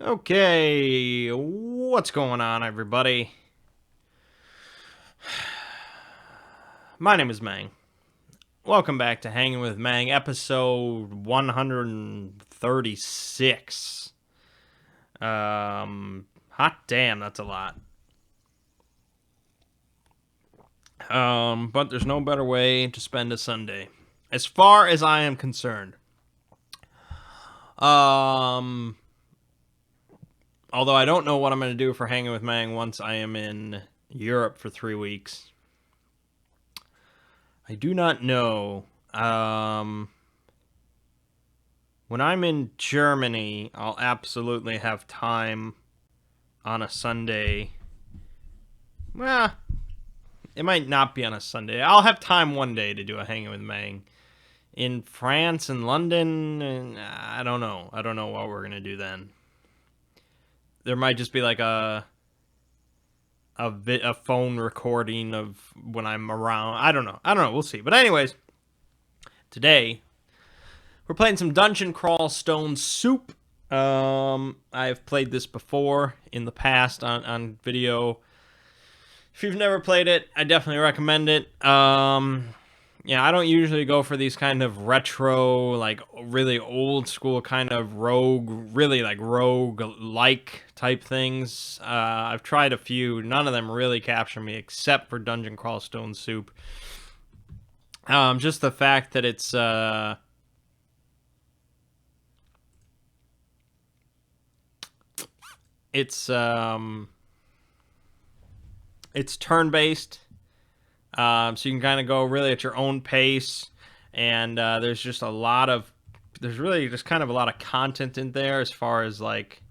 Okay, what's going on, everybody? My name is Mangg. Welcome back to Hanging with Mangg, episode 136. Hot damn, that's a lot. But there's no better way to spend a Sunday, as far as I am concerned. Um, Although I don't know what I'm going to do for Hanging with Mangg once I am in Europe for 3 weeks. I do not know. When I'm in Germany, I'll absolutely have time on a Sunday. Well, it might not be on a Sunday. I'll have time one day to do a Hanging with Mangg. In France and London, I don't know. I don't know what we're gonna do then. There might just be like a phone recording of when I'm around. I don't know. We'll see. But anyways, today we're playing some Dungeon Crawl Stone Soup. I've played this before in the past on video. If you've never played it, I definitely recommend it. Yeah, I don't usually go for these kind of retro, like really old school kind of really like rogue-like type things. I've tried a few. None of them really capture me except for Dungeon Crawl Stone Soup. Just the fact that it's turn-based, so you can kind of go really at your own pace, and there's really just kind of a lot of content in there as far as like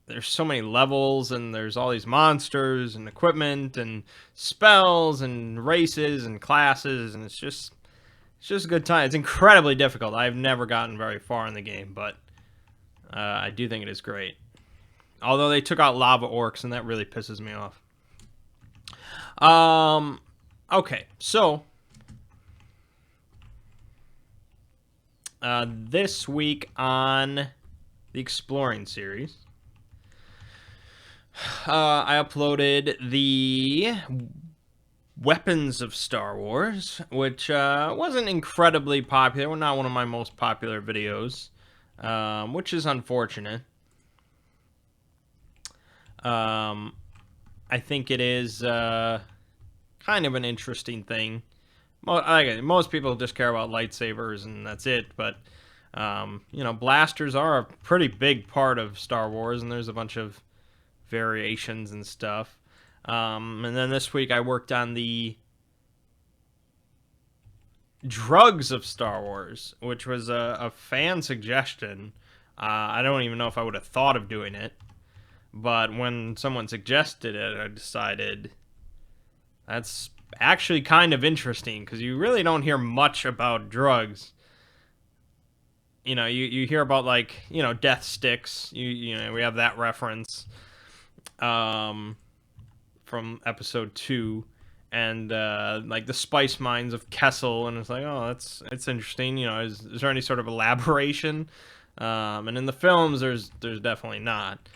there's so many levels and there's all these monsters and equipment and spells and races and classes, and it's just a good time. It's incredibly difficult. I've never gotten very far in the game, but I do think it is great. Although they took out lava orcs, and that really pisses me off. Okay, so this week on the Exploring series, I uploaded the Weapons of Star Wars, which wasn't incredibly popular. Not one of my most popular videos, which is unfortunate. I think it is kind of an interesting thing. Most people just care about lightsabers and that's it, but blasters are a pretty big part of Star Wars, and there's a bunch of variations and stuff. And then this week I worked on the drugs of Star Wars, which was a fan suggestion. I don't even know if I would have thought of doing it, but when someone suggested it, I decided that's actually kind of interesting because you really don't hear much about drugs. You hear about death sticks. We have that reference from episode 2, and like the spice mines of Kessel, and it's like, oh, it's interesting. Is there any sort of elaboration? And in the films, there's definitely not.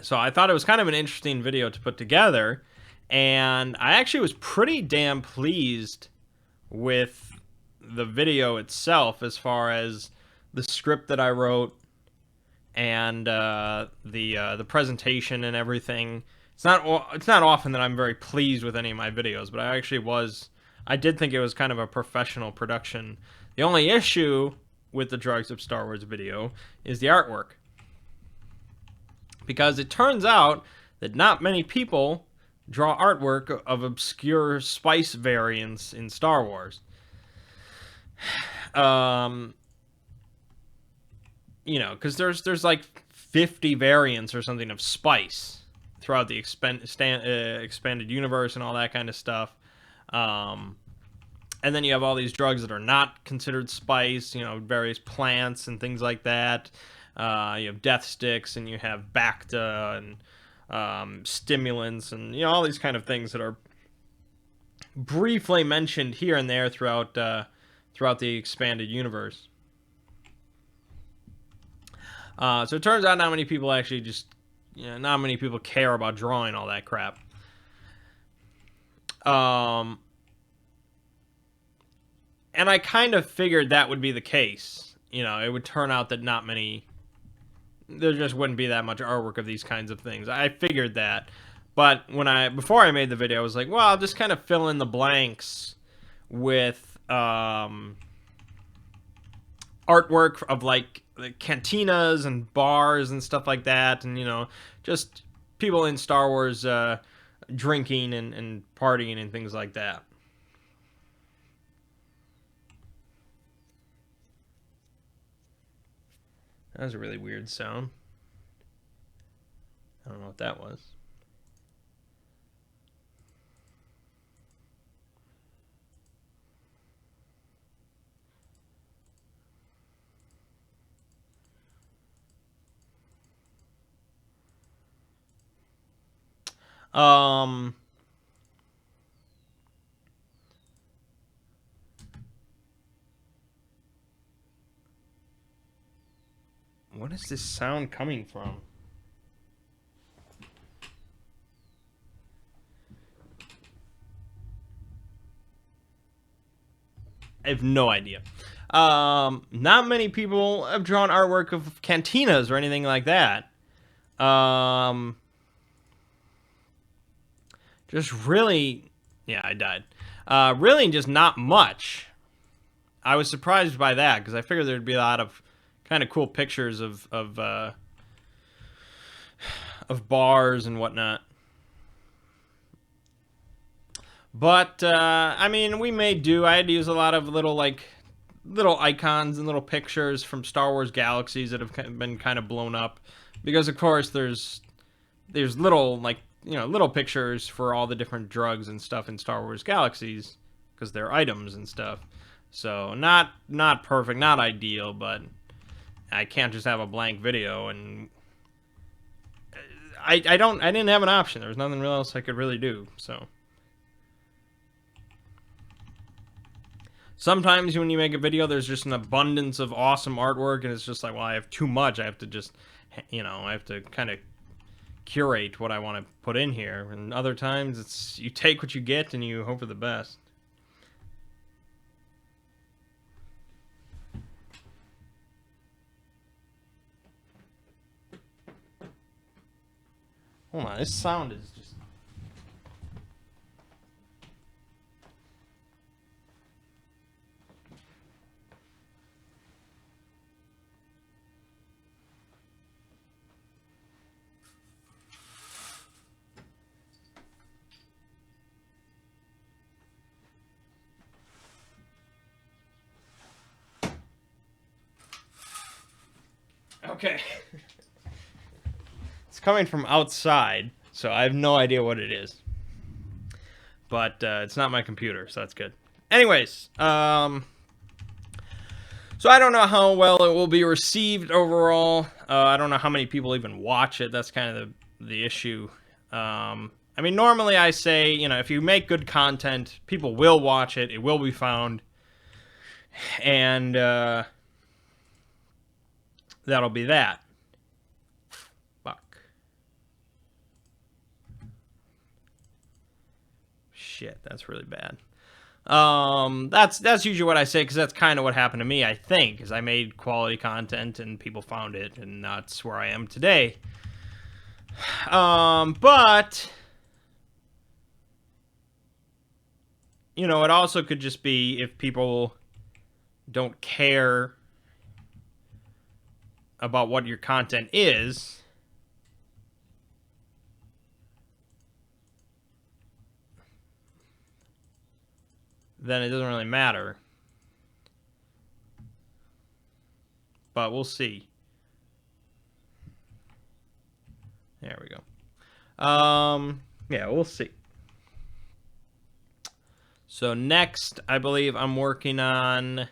So I thought it was kind of an interesting video to put together, and I actually was pretty damn pleased with the video itself as far as the script that I wrote and the presentation and everything. It's not often that I'm very pleased with any of my videos, but I actually was. I did think it was kind of a professional production. The only issue with the Drugs of Star Wars video is the artwork, because it turns out that not many people draw artwork of obscure spice variants in Star Wars. Because there's like 50 variants or something of spice throughout the expanded universe and all that kind of stuff. And then you have all these drugs that are not considered spice, various plants and things like that. You have death sticks, and you have Bacta and stimulants, and all these kind of things that are briefly mentioned here and there throughout the expanded universe. So it turns out not many people actually just, not many people care about drawing all that crap. And I kind of figured that would be the case. It would turn out that there just wouldn't be that much artwork of these kinds of things. I figured that. But before I made the video, I was like, well, I'll just kind of fill in the blanks with artwork of like cantinas and bars and stuff like that, and just people in Star Wars drinking and partying and things like that. That was a really weird sound. I don't know what that was. What is this sound coming from? I have no idea. Not many people have drawn artwork of cantinas or anything like that. Just really, yeah, I died. Really, just not much. I was surprised by that because I figured there'd be a lot of kind of cool pictures of bars and whatnot. But I mean, we may do. I had to use a lot of little icons and little pictures from Star Wars Galaxies that have been kind of blown up, because of course there's little little pictures for all the different drugs and stuff in Star Wars Galaxies because they're items and stuff. So not perfect, not ideal, but I can't just have a blank video, and I didn't have an option. There was nothing else I could really do. So sometimes when you make a video, there's just an abundance of awesome artwork, and it's just like, well, I have too much. I have to just, I have to kind of curate what I want to put in here. And other times, it's you take what you get and you hope for the best. Hold on, this sound is just... Okay. It's coming from outside, so I have no idea what it is. But it's not my computer, so that's good. Anyways, so I don't know how well it will be received overall. I don't know how many people even watch it. That's kind of the issue. I mean, normally I say, if you make good content, people will watch it. It will be found. And that'll be that. Fuck. Shit, that's really bad. That's usually what I say, because that's kind of what happened to me, I think, is I made quality content and people found it, and that's where I am today. But it also could just be if people don't care about what your content is, then it doesn't really matter. But we'll see. There we go. Yeah, we'll see. So next, I believe I'm working on,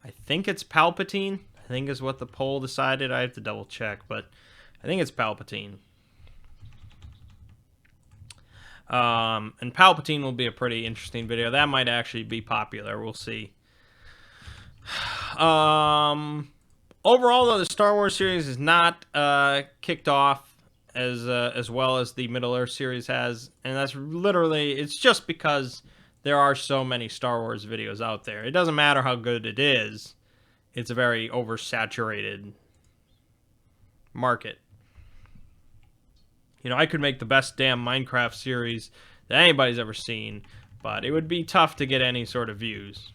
I think it's Palpatine. I think is what the poll decided. I have to double check, but I think it's Palpatine. And Palpatine will be a pretty interesting video. That might actually be popular. We'll see. Overall, though, the Star Wars series is not kicked off as well as the Middle Earth series has, and that's literally, it's just because there are so many Star Wars videos out there. It doesn't matter how good it is. It's a very oversaturated market. You know, I could make the best damn Minecraft series that anybody's ever seen, but it would be tough to get any sort of views.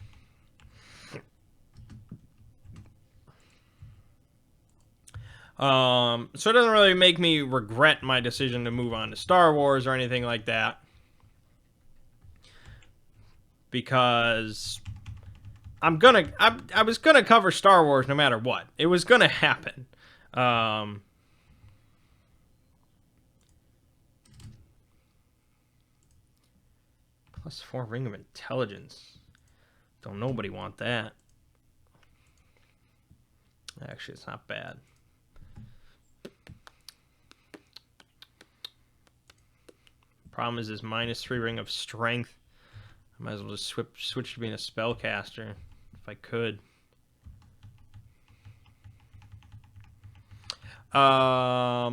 So it doesn't really make me regret my decision to move on to Star Wars or anything like that, because I was gonna cover Star Wars no matter what. It was gonna happen. +4 Ring of Intelligence. Don't nobody want that. Actually, it's not bad. Problem is this -3 Ring of Strength. I might as well just switch to being a spellcaster if I could. Yeah,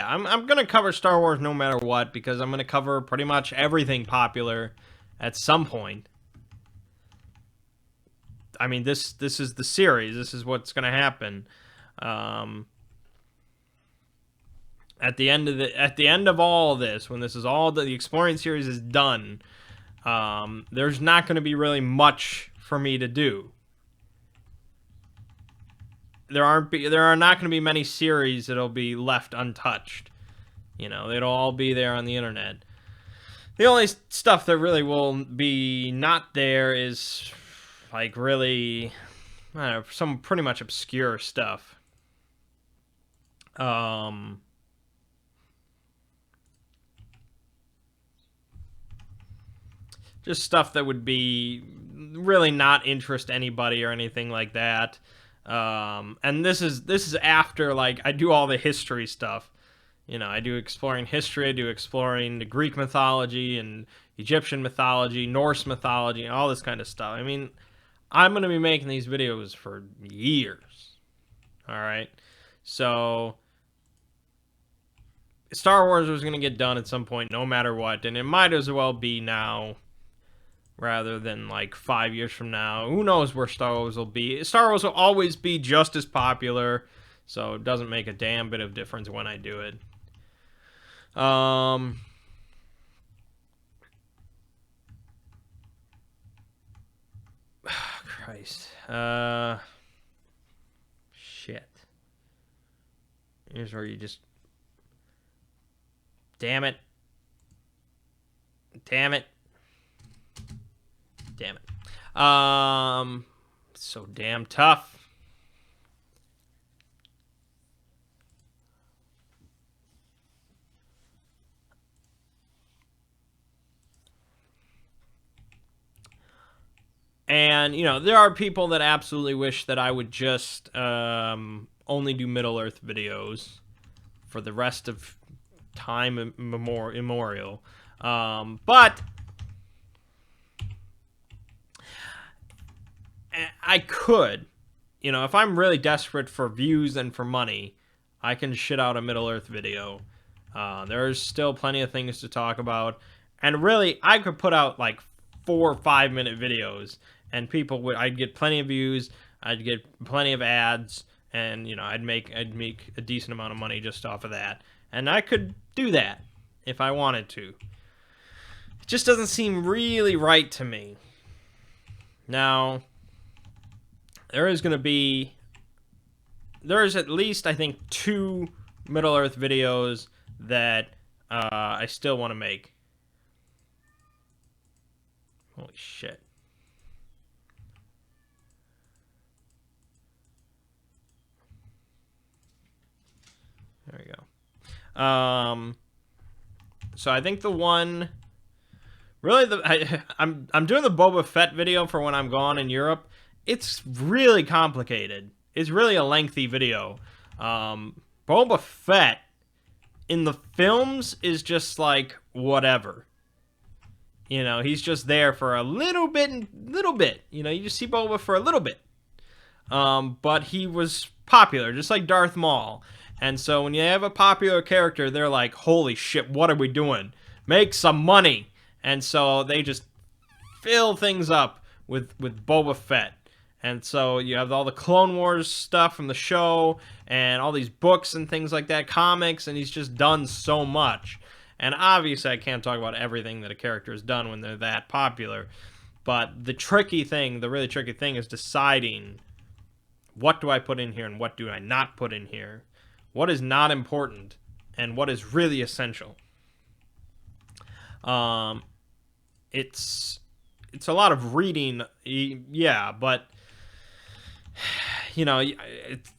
I'm gonna cover Star Wars no matter what, because I'm gonna cover pretty much everything popular at some point. I mean, this is the series. This is what's gonna happen. At the end of all of this, when this is all the Exploring series is done, there's not going to be really much for me to do. There are not going to be many series that'll be left untouched. You know, it'll all be there on the internet. The only stuff that really will be not there is like really, I don't know, some pretty much obscure stuff. Just stuff that would be really not interest anybody or anything like that. And this is after, like, I do all the history stuff. You know, I do exploring history, I do exploring the Greek mythology and Egyptian mythology, Norse mythology, and all this kind of stuff. I mean, I'm going to be making these videos for years. Alright? So Star Wars was going to get done at some point, no matter what, and it might as well be now rather than like 5 years from now. Who knows where Star Wars will be? Star Wars will always be just as popular, so it doesn't make a damn bit of difference when I do it. Christ. Shit. Here's where you just... Damn it. Damn it. Damn it. So damn tough. And, you know, there are people that absolutely wish that I would just only do Middle-earth videos for the rest of time immemorial. But I could, you know, if I'm really desperate for views and for money, I can shit out a Middle-earth video. There's still plenty of things to talk about. And really, I could put out like 4 or 5 minute videos, and I'd get plenty of views, I'd get plenty of ads, and, you know, I'd make a decent amount of money just off of that. And I could do that if I wanted to. It just doesn't seem really right to me. Now, there is at least, I think, 2 Middle-earth videos that I still want to make. Holy shit. There we go. So I think the one... Really, I'm doing the Boba Fett video for when I'm gone in Europe. It's really complicated. It's really a lengthy video. Boba Fett in the films is just like whatever. You know, he's just there for a little bit. You know, you just see Boba for a little bit. but he was popular, just like Darth Maul. And so when you have a popular character, they're like, holy shit, what are we doing? Make some money. And so they just fill things up with Boba Fett. And so you have all the Clone Wars stuff from the show and all these books and things like that, comics, and he's just done so much. And obviously I can't talk about everything that a character has done when they're that popular. But the tricky thing, the really tricky thing is deciding what do I put in here and what do I not put in here. What is not important and what is really essential. It's a lot of reading, yeah, but you know,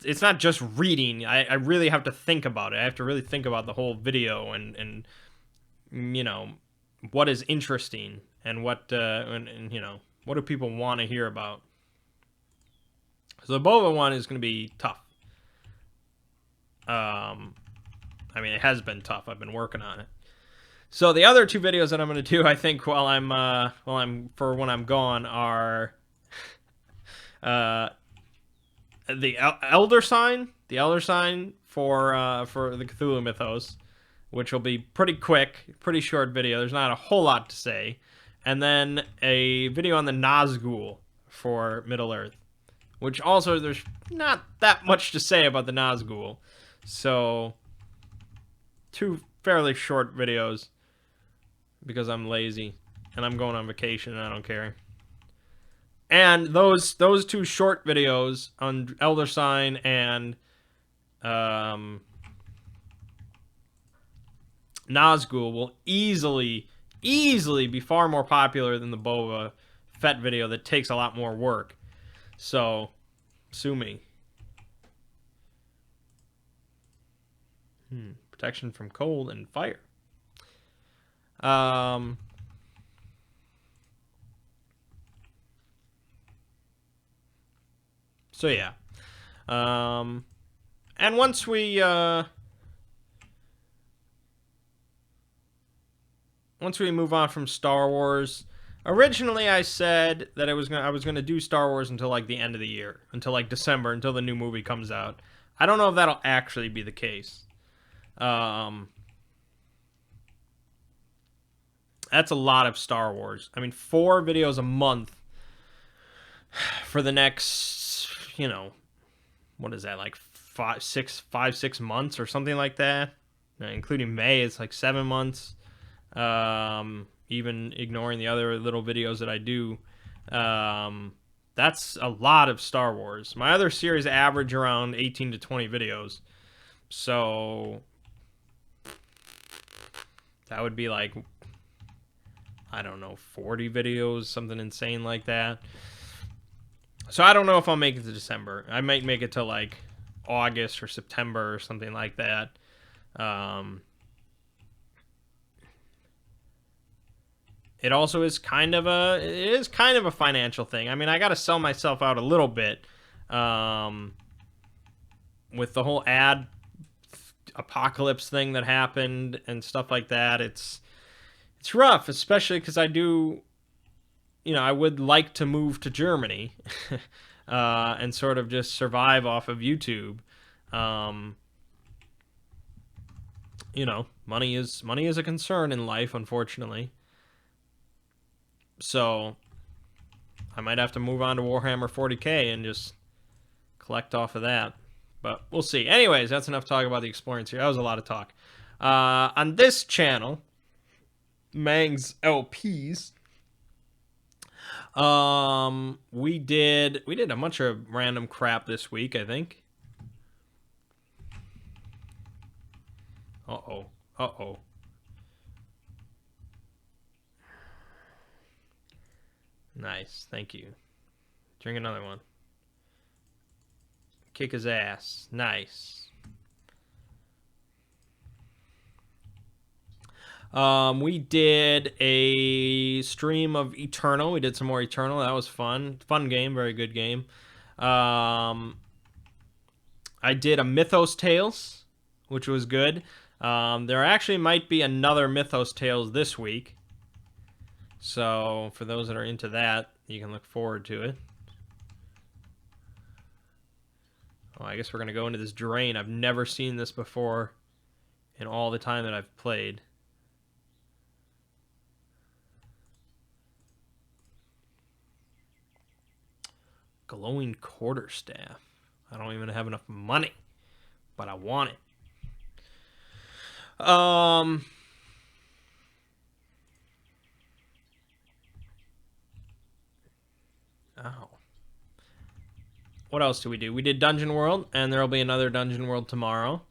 it's not just reading. I really have to think about it. I have to really think about the whole video and you know, what is interesting and what and you know, what do people want to hear about. So the Boba one is going to be tough. I mean, it has been tough. I've been working on it. So the other two videos that I'm going to do, I think, while I'm when I'm gone, are the Elder Sign for the Cthulhu Mythos, which will be pretty quick, pretty short video. There's not a whole lot to say, and then a video on the Nazgul for Middle Earth, which also there's not that much to say about the Nazgul. So two fairly short videos because I'm lazy and I'm going on vacation and I don't care. And those two short videos on Elder Sign and Nazgul will easily be far more popular than the Boba Fett video that takes a lot more work. So, sue me. Protection from cold and fire. So yeah. And once we move on from Star Wars, originally I said that I was gonna do Star Wars until like the end of the year, until like December, until the new movie comes out. I don't know if that'll actually be the case. That's a lot of Star Wars. I mean, 4 videos a month for the next, you know, what is that, like 5-6 months or something like that, including May. It's like 7 months, even ignoring the other little videos that I do. That's a lot of Star Wars. My other series average around 18 to 20 videos, so that would be like, I don't know, 40 videos, something insane like that. So I don't know if I'll make it to December. I might make it to like August or September or something like that. It also is kind of a financial thing. I mean, I got to sell myself out a little bit with the whole ad apocalypse thing that happened and stuff like that. It's rough, especially because I do, you know, I would like to move to Germany and sort of just survive off of YouTube. You know, money is a concern in life, unfortunately. So I might have to move on to Warhammer 40k and just collect off of that. But we'll see. Anyways, that's enough talk about the Explorers here. That was a lot of talk. On this channel, Mangg's LPs, we did a bunch of random crap this week, I think. Uh-oh. Nice, thank you. Drink another one. Kick his ass. Nice. We did a stream of Eternal. We did some more Eternal. That was fun. Fun game. Very good game. I did a Mythos Tales, which was good. There actually might be another Mythos Tales this week. So, for those that are into that, you can look forward to it. Oh, I guess we're going to go into this drain. I've never seen this before in all the time that I've played. Glowing quarterstaff. I don't even have enough money, but I want it. Oh. What else do we do? We did Dungeon World, and there'll be another Dungeon World tomorrow.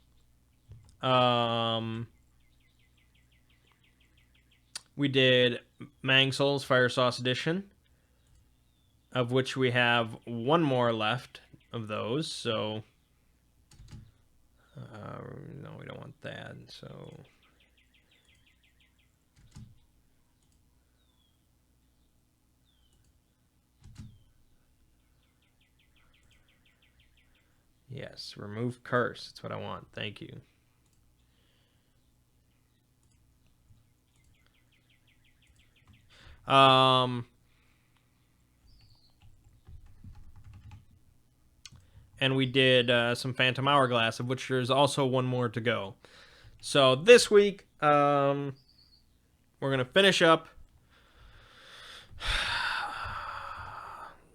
We did Mangg Souls Fire Sauce Edition, of which we have one more left of those, so... no, we don't want that, so... Yes, remove curse. That's what I want. Thank you. And we did some Phantom Hourglass, of which there's also one more to go. So this week, we're going to finish up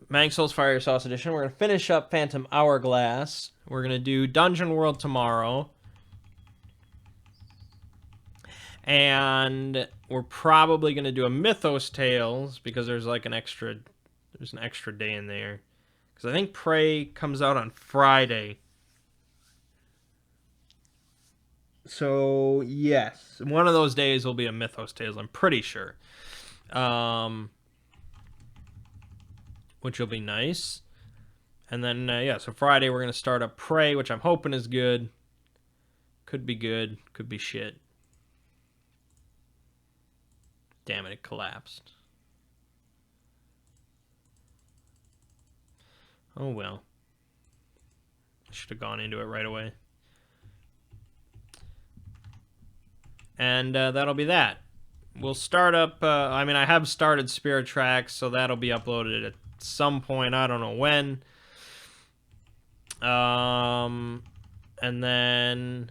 Mangg Souls Fire Sauce Edition. We're going to finish up Phantom Hourglass. We're going to do Dungeon World tomorrow. And we're probably going to do a Mythos Tales because there's like an extra day in there. Because I think Prey comes out on Friday. So, yes. One of those days will be a Mythos Tales, I'm pretty sure. Which will be nice. And then, yeah, so Friday we're going to start up Prey, which I'm hoping is good. Could be good. Could be shit. Damn it, it collapsed. Oh, well. I should have gone into it right away. And that'll be that. We'll start up... I mean, I have started Spirit Tracks, so that'll be uploaded at some point. I don't know when. And then...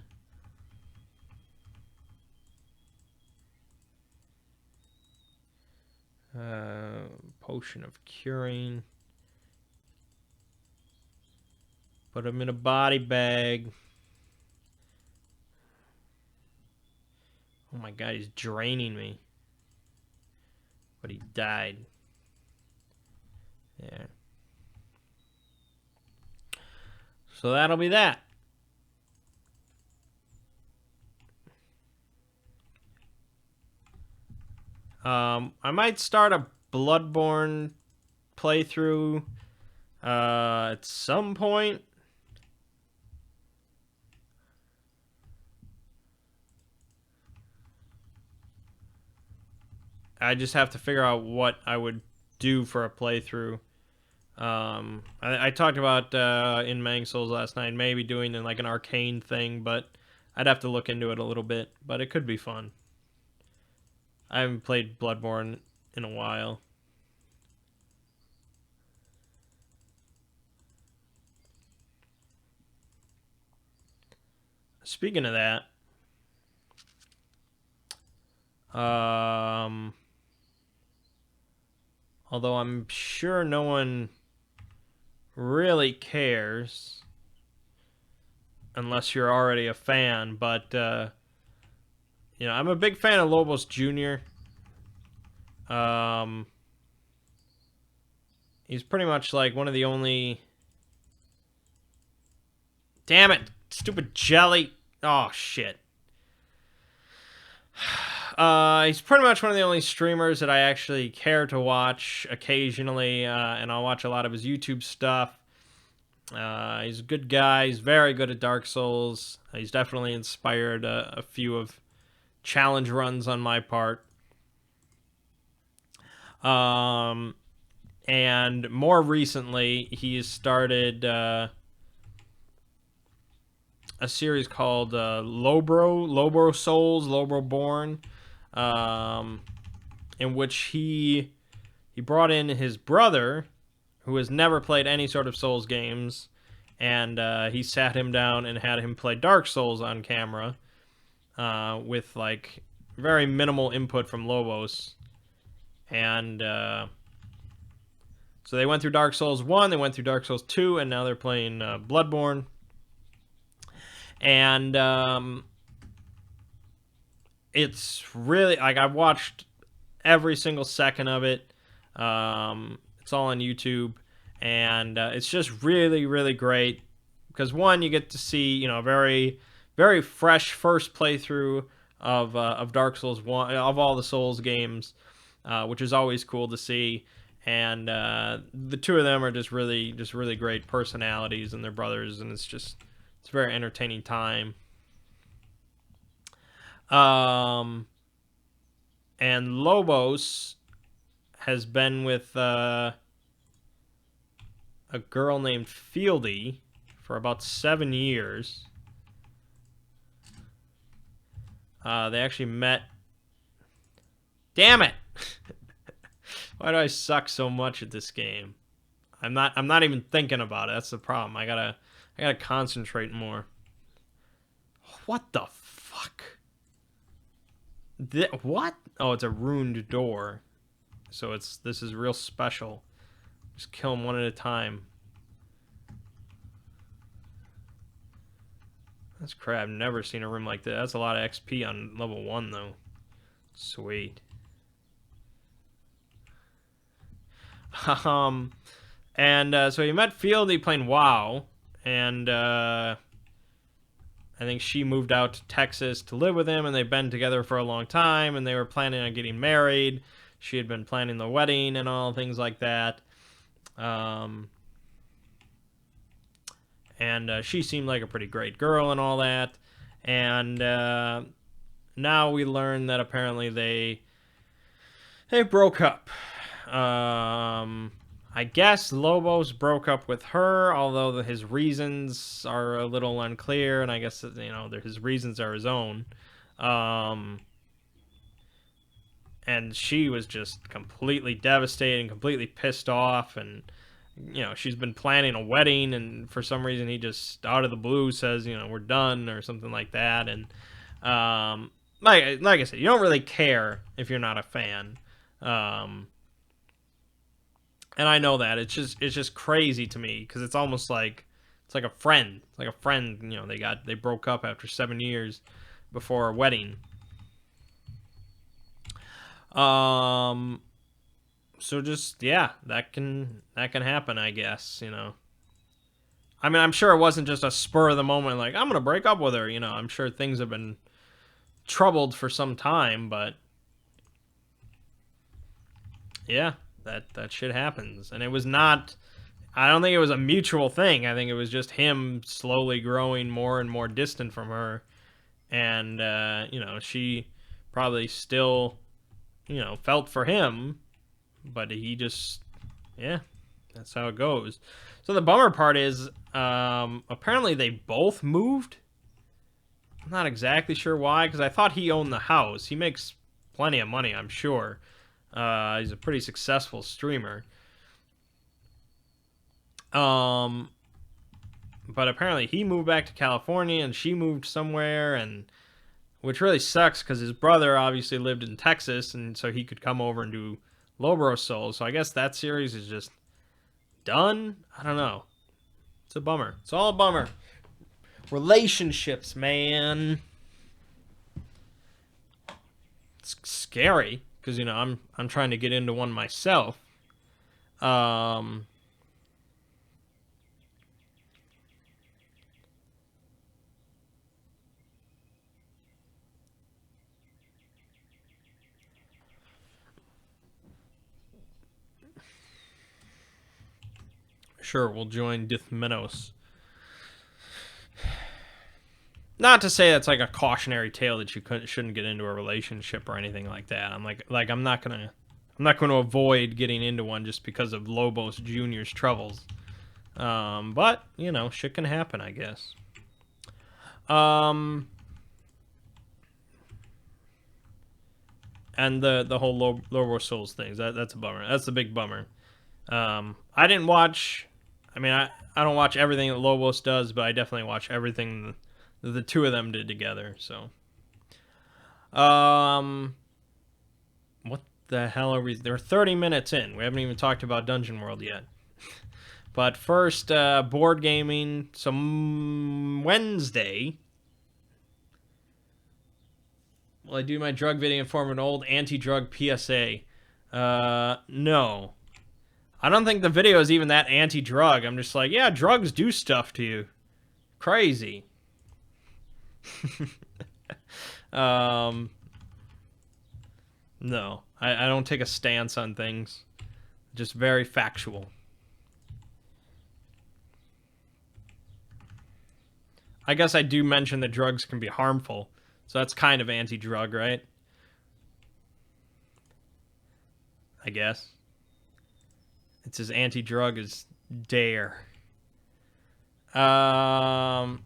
Potion of Curing. Put him in a body bag. Oh my god, he's draining me. But he died. Yeah. So that'll be that. I might start a Bloodborne playthrough at some point. I just have to figure out what I would do for a playthrough. I talked about in Mangg Souls last night, maybe doing like an arcane thing, but I'd have to look into it a little bit. But it could be fun. I haven't played Bloodborne in a while. Speaking of that, although I'm sure no one really cares unless you're already a fan, but you know, I'm a big fan of Lobos Jr. He's pretty much like one of the only... Damn it! Stupid jelly! Oh, shit. He's pretty much one of the only streamers that I actually care to watch occasionally, and I'll watch a lot of his YouTube stuff. He's a good guy. He's very good at Dark Souls. He's definitely inspired a few of challenge runs on my part. And more recently, he's started a series called Lobo Souls, Lobo Born, in which he brought in his brother, who has never played any sort of Souls games, and he sat him down and had him play Dark Souls on camera, with like very minimal input from Lobos, and so they went through Dark Souls 1, they went through Dark Souls 2, and now they're playing Bloodborne. And it's really, like, I've watched every single second of it. It's all on YouTube, and it's just really, really great. Because one, you get to see, you know, a very, very fresh first playthrough of Dark Souls 1, of all the Souls games, which is always cool to see. And the two of them are just really great personalities, and they're brothers, and it's a very entertaining time. And Lobos has been with a girl named Fieldy for about 7 years. They actually met. Damn it! Why do I suck so much at this game? I'm not even thinking about it. That's the problem. I gotta concentrate more. What the fuck? What? Oh, it's a ruined door. So this is real special. Just kill them one at a time. That's crap. I've never seen a room like that. That's a lot of XP on level 1, though. Sweet. And so he met Fieldy playing WoW, and I think she moved out to Texas to live with him, and they've been together for a long time, and they were planning on getting married. She had been planning the wedding and all things like that. And she seemed like a pretty great girl and all that. And now we learn that apparently they broke up. I guess Lobos broke up with her, although his reasons are a little unclear, and I guess, you know, his reasons are his own. And she was just completely devastated and completely pissed off, and, you know, she's been planning a wedding, and for some reason he just, out of the blue, says, you know, we're done, or something like that. And like I said, you don't really care if you're not a fan. And I know that it's just crazy to me, because it's almost like it's like a friend. It's like a friend, you know, they broke up after 7 years before a wedding. So just, yeah, that can happen, I guess, you know. I mean, I'm sure it wasn't just a spur of the moment, like, I'm gonna break up with her, you know. I'm sure things have been troubled for some time, but yeah, that shit happens. And it was not, I don't think it was a mutual thing. I think it was just him slowly growing more and more distant from her. And, you know, she probably still, you know, felt for him, but he just, yeah, that's how it goes. So the bummer part is, apparently they both moved. I'm not exactly sure why, because I thought he owned the house. He makes plenty of money, I'm sure. He's a pretty successful streamer. But apparently he moved back to California, and she moved somewhere, and which really sucks, because his brother obviously lived in Texas, and so he could come over and do Lobos Souls. So I guess that series is just done. I don't know. It's a bummer. It's all a bummer. Relationships, man. It's scary, because, you know, I'm trying to get into one myself. Sure, we'll join Dithmenos. Not to say that's like a cautionary tale that you shouldn't get into a relationship or anything like that. I'm not gonna avoid getting into one just because of Lobos Jr.'s troubles. But you know, shit can happen, I guess. And the whole Lobos Souls things, that's a bummer. That's a big bummer. I didn't watch I mean, I don't watch everything that Lobos does, but I definitely watch everything that the two of them did together. So, um, what the hell are we? They're 30 minutes in. We haven't even talked about Dungeon World yet. But first, board gaming. Some Wednesday. Will I do my drug video in form of an old anti-drug PSA? No. I don't think the video is even that anti-drug. I'm just like, yeah, drugs do stuff to you. Crazy. No. I don't take a stance on things. Just very factual. I guess I do mention that drugs can be harmful. So that's kind of anti-drug, right? I guess. It's as anti-drug as dare. So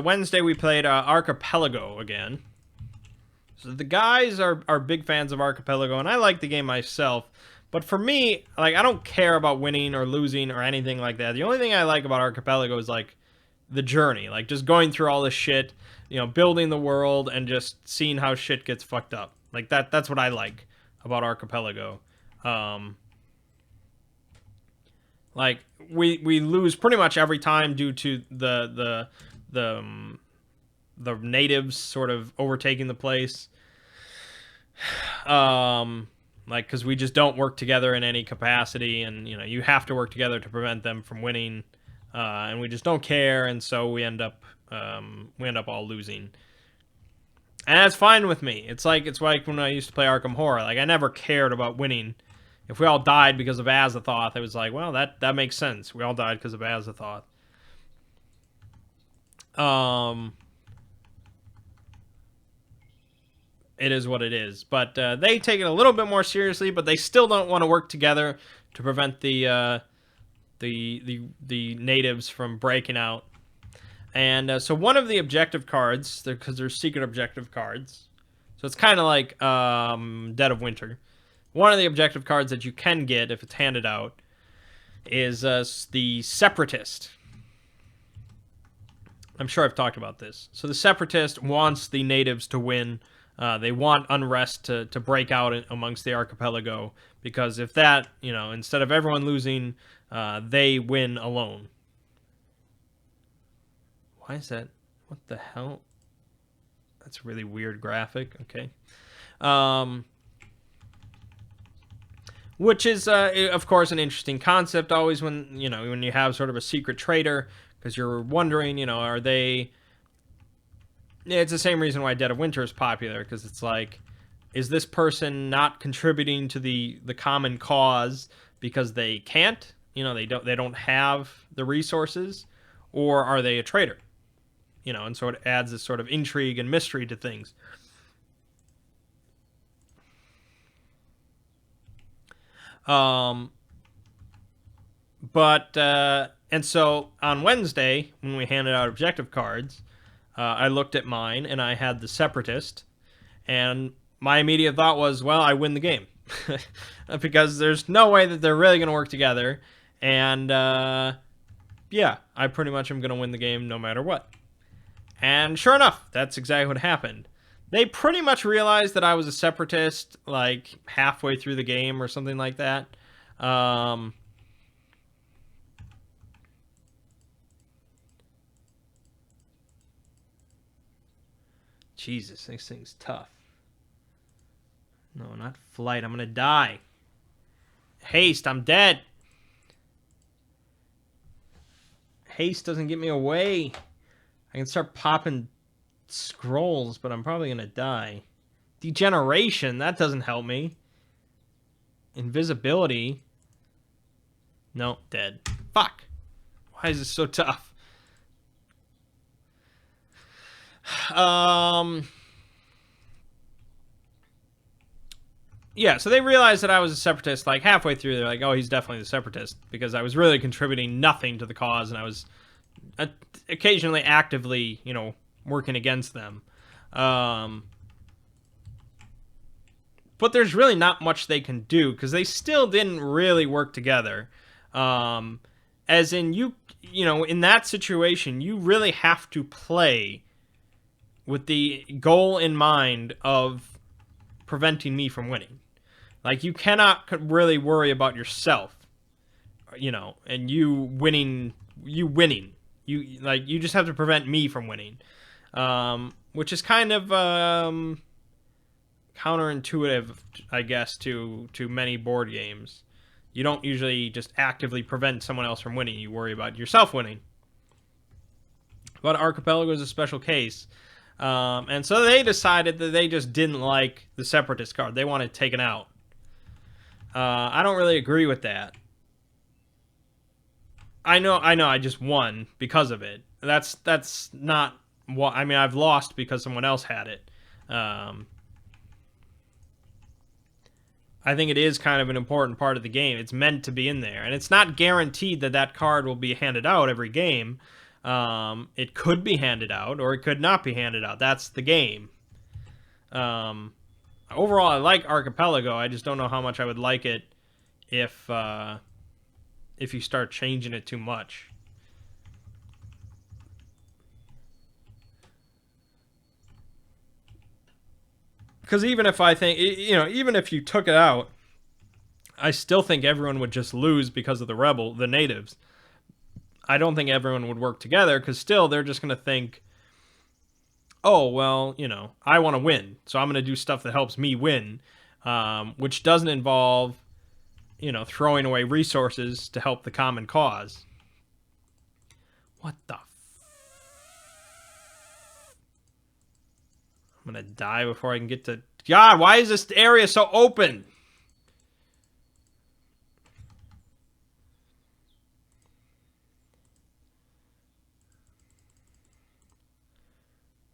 Wednesday we played Archipelago again. So the guys are big fans of Archipelago, and I like the game myself. But for me, like, I don't care about winning or losing or anything like that. The only thing I like about Archipelago is, like, the journey. Like, just going through all this shit, you know, building the world and just seeing how shit gets fucked up. Like, that's what I like about Archipelago. Like, we lose pretty much every time due to the natives sort of overtaking the place. Like, because we just don't work together in any capacity, and, you know, you have to work together to prevent them from winning, and we just don't care, and so we end up all losing. And that's fine with me. It's like when I used to play Arkham Horror. Like, I never cared about winning. If we all died because of Azathoth, it was like, well, that makes sense. We all died because of Azathoth. It is what it is. But they take it a little bit more seriously, but they still don't want to work together to prevent the natives from breaking out. And so one of the objective cards, because they're secret objective cards, so it's kind of like Dead of Winter. One of the objective cards that you can get if it's handed out is the Separatist. I'm sure I've talked about this. So the Separatist wants the natives to win. They want unrest to break out amongst the archipelago, because if that, you know, instead of everyone losing, they win alone. Why is that? What the hell? That's a really weird graphic. Okay. Which is, of course, an interesting concept always when you have sort of a secret traitor, because you're wondering, are they... Yeah, it's the same reason why Dead of Winter is popular, because it's like, is this person not contributing to the common cause because they can't? They don't have the resources, or are they a traitor? And so it adds this sort of intrigue and mystery to things. And so on Wednesday, when we handed out objective cards, I looked at mine, and I had the Separatist, and my immediate thought was, well, I win the game. Because there's no way that they're really going to work together, and yeah, I pretty much am going to win the game no matter what. And sure enough, that's exactly what happened. They pretty much realized that I was a Separatist, like, halfway through the game or something like that. Jesus, this thing's tough. No, not flight. I'm gonna die. Haste, I'm dead. Haste doesn't get me away. I can start popping scrolls, but I'm probably gonna die. Degeneration, that doesn't help me. Invisibility. No, dead. Fuck. Why is this so tough? Yeah, so they realized that I was a Separatist, like, halfway through. They're like, oh, he's definitely the Separatist, because I was really contributing nothing to the cause, and I was occasionally actively, working against them. But there's really not much they can do, because they still didn't really work together. And As in, in that situation, you really have to play with the goal in mind of preventing me from winning. Like, you cannot really worry about yourself, and you winning. You just have to prevent me from winning, which is kind of counterintuitive, I guess, to many board games. You don't usually just actively prevent someone else from winning. You worry about yourself winning. But Archipelago is a special case. And so they decided that they just didn't like the Separatist card. They wanted it taken out. I don't really agree with that. I know, I just won because of it. That's not what... I mean, I've lost because someone else had it. I think it is kind of an important part of the game. It's meant to be in there. And it's not guaranteed that that card will be handed out every game. It could be handed out, or it could not be handed out. That's the game. Overall, I like Archipelago. I just don't know how much I would like it if you start changing it too much. Because even if I think, even if you took it out, I still think everyone would just lose because of the natives. I don't think everyone would work together, because still they're just going to think, oh, well, I want to win, so I'm going to do stuff that helps me win, which doesn't involve, throwing away resources to help the common cause. What the I'm gonna die before I can get to... God, why is this area so open?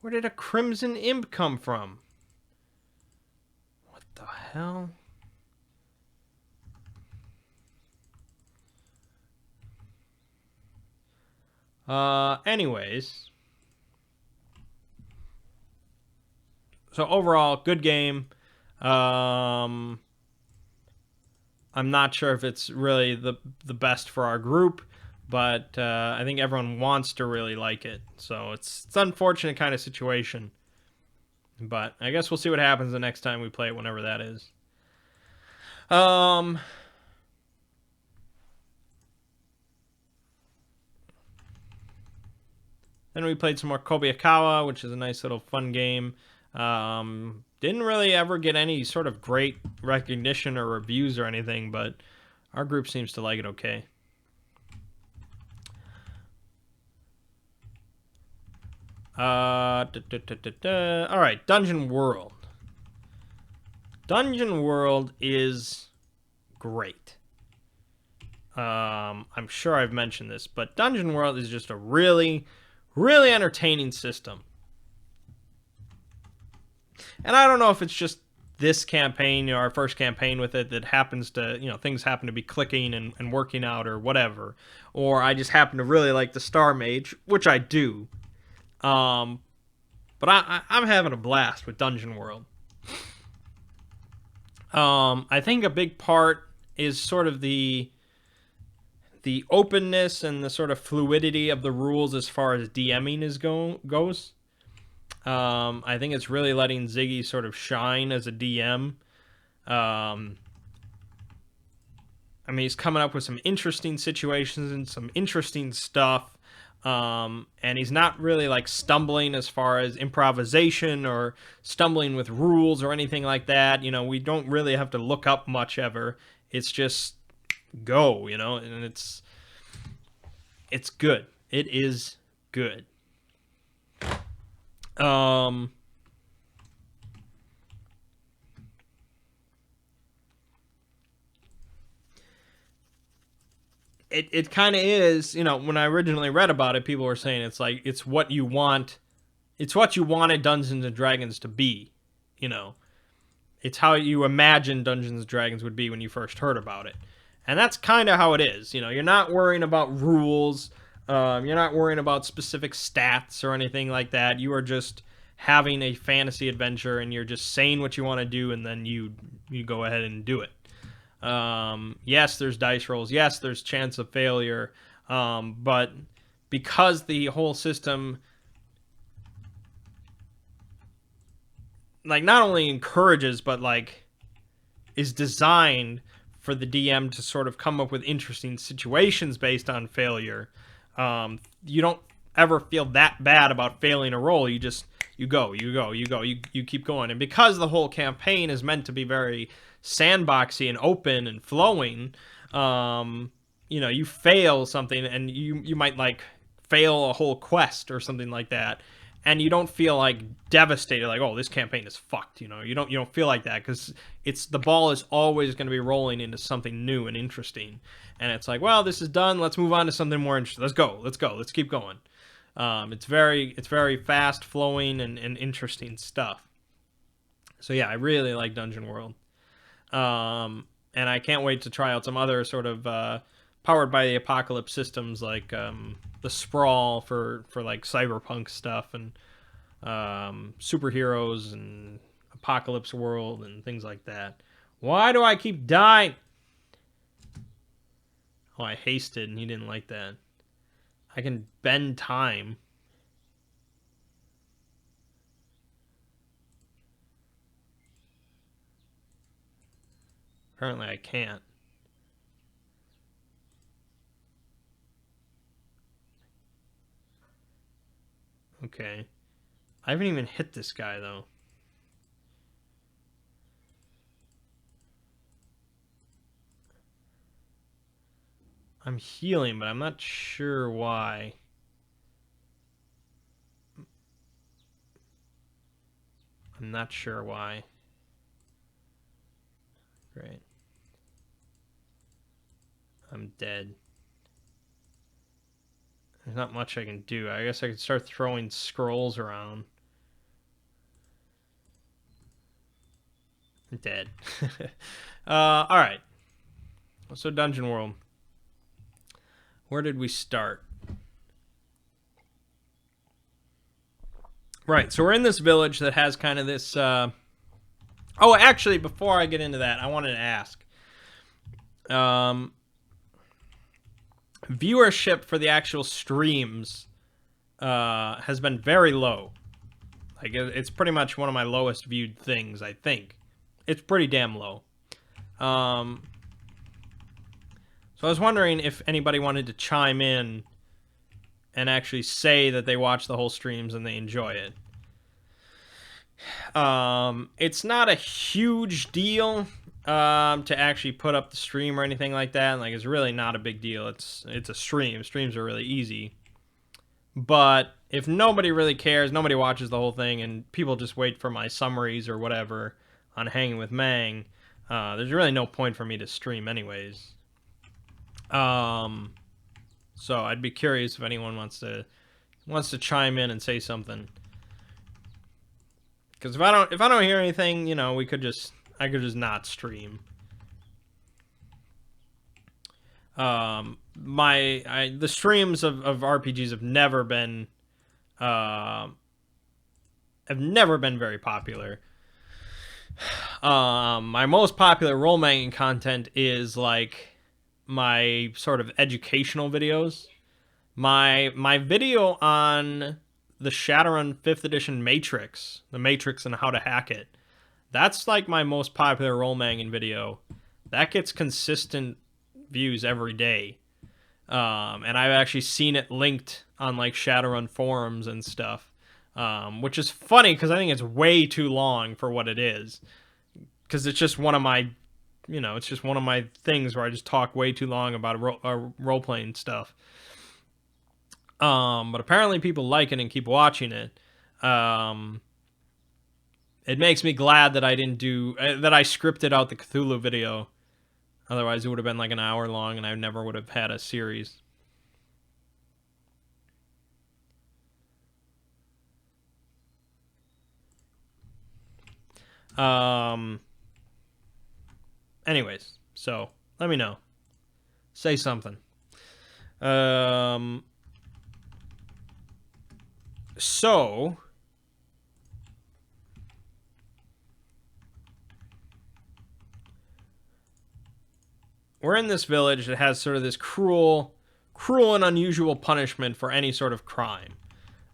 Where did a Crimson Imp come from? What the hell? Anyways... So overall, good game. I'm not sure if it's really the best for our group, but I think everyone wants to really like it. So it's an unfortunate kind of situation. But I guess we'll see what happens the next time we play it, whenever that is. Then we played some more Kobayakawa, which is a nice little fun game. Didn't really ever get any sort of great recognition or reviews or anything, but our group seems to like it okay. Alright, Dungeon World. Dungeon World is great. I'm sure I've mentioned this, but Dungeon World is just a really, really entertaining system. And I don't know if it's just this campaign, our first campaign with it, that happens to, things happen to be clicking and working out or whatever. Or I just happen to really like the Star Mage, which I do. But I'm having a blast with Dungeon World. I think a big part is sort of the openness and the sort of fluidity of the rules as far as DMing goes. I think it's really letting Ziggy sort of shine as a DM. I mean, he's coming up with some interesting situations and some interesting stuff. And he's not really like stumbling as far as improvisation or stumbling with rules or anything like that. We don't really have to look up much ever. It's just go, and it's good. It is good. It kind of is, when I originally read about it, people were saying it's what you want. It's what you wanted Dungeons and Dragons to be, It's how you imagine Dungeons and Dragons would be when you first heard about it. And that's kind of how it is. You're not worrying about rules. You're not worrying about specific stats or anything like that. You are just having a fantasy adventure, and you're just saying what you want to do, and then you go ahead and do it. Yes, there's dice rolls. Yes, there's chance of failure. But because the whole system, like, not only encourages but like is designed for the DM to sort of come up with interesting situations based on failure, you don't ever feel that bad about failing a roll. You just you go, you keep going. And because the whole campaign is meant to be very sandboxy and open and flowing, you fail something and you might like fail a whole quest or something like that, and you don't feel like devastated, like, oh, this campaign is fucked. You don't feel like that, because the ball is always going to be rolling into something new and interesting, and it's like, well, this is done, let's move on to something more interesting. Let's keep going. It's very fast flowing and interesting stuff. So yeah, I really like Dungeon World. And I can't wait to try out some other sort of powered by the apocalypse systems, like the Sprawl for like cyberpunk stuff, and superheroes and apocalypse world and things like that. Why do I keep dying? Oh, I hasted and he didn't like that. I can bend time. Apparently I can't. Okay. I haven't even hit this guy, though. I'm healing, but I'm not sure why. I'm not sure why. Great. I'm dead. There's not much I can do. I guess I could start throwing scrolls around. I'm dead. Alright. So Dungeon World. Where did we start? Right, so we're in this village that has kind of this... Oh, actually, before I get into that, I wanted to ask. Viewership for the actual streams has been very low. Like, it's pretty much one of my lowest viewed things, I think. It's pretty damn low. So I was wondering if anybody wanted to chime in and actually say that they watch the whole streams and they enjoy it. It's not a huge deal to actually put up the stream or anything like that. Like, it's really not a big deal. It's a stream. Streams are really easy. But if nobody really cares, nobody watches the whole thing, and people just wait for my summaries or whatever on Hanging with Mangg, there's really no point for me to stream anyways. So I'd be curious if anyone wants to chime in and say something. Because if I don't hear anything, I could just not stream. The streams of RPGs have never been very popular. My most popular role-playing content is like my sort of educational videos. My video on the Shadowrun 5th edition Matrix, the Matrix and how to hack it. That's like my most popular role-playing video. That gets consistent views every day. And I've actually seen it linked on like Shadowrun forums and stuff. Which is funny because I think it's way too long for what it is. Because it's just one of my, it's just one of my things where I just talk way too long about role-playing stuff. But apparently people like it and keep watching it. It makes me glad that I didn't that I scripted out the Cthulhu video. Otherwise, it would have been like an hour long, and I never would have had a series. Anyways, so let me know. Say something. So we're in this village that has sort of this cruel cruel and unusual punishment for any sort of crime.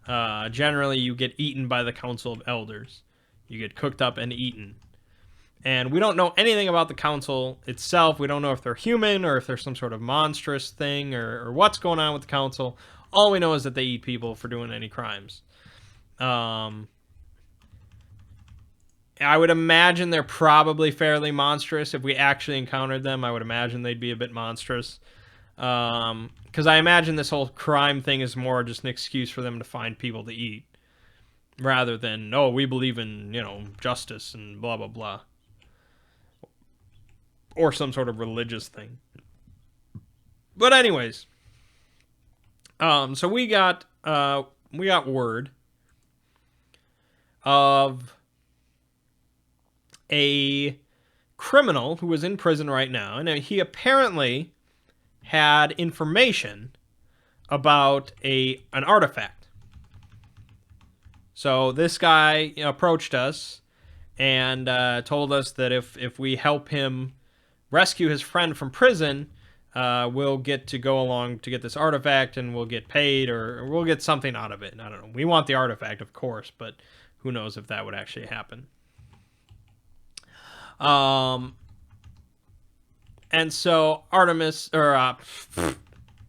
Generally, you get eaten by the Council of Elders. You get cooked up and eaten. And we don't know anything about the council itself. We don't know if they're human or if they're some sort of monstrous thing or what's going on with the council. All we know is that they eat people for doing any crimes. I would imagine they're probably fairly monstrous. If we actually encountered them, I would imagine they'd be a bit monstrous. Because I imagine this whole crime thing is more just an excuse for them to find people to eat. Rather than, oh, we believe in, justice and blah, blah, blah. Or some sort of religious thing. But anyways, so we got word of a criminal who was in prison right now, and he apparently had information about an artifact. So this guy approached us and told us that if we help him rescue his friend from prison, we'll get to go along to get this artifact, and we'll get paid, or we'll get something out of it. I don't know. We want the artifact, of course, but who knows if that would actually happen. And so Artemis, or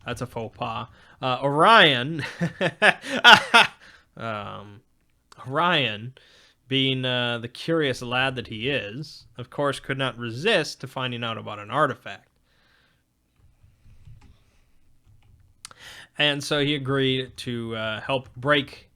that's a faux pas. Orion, Orion, being the curious lad that he is, of course, could not resist to finding out about an artifact. And so he agreed to help break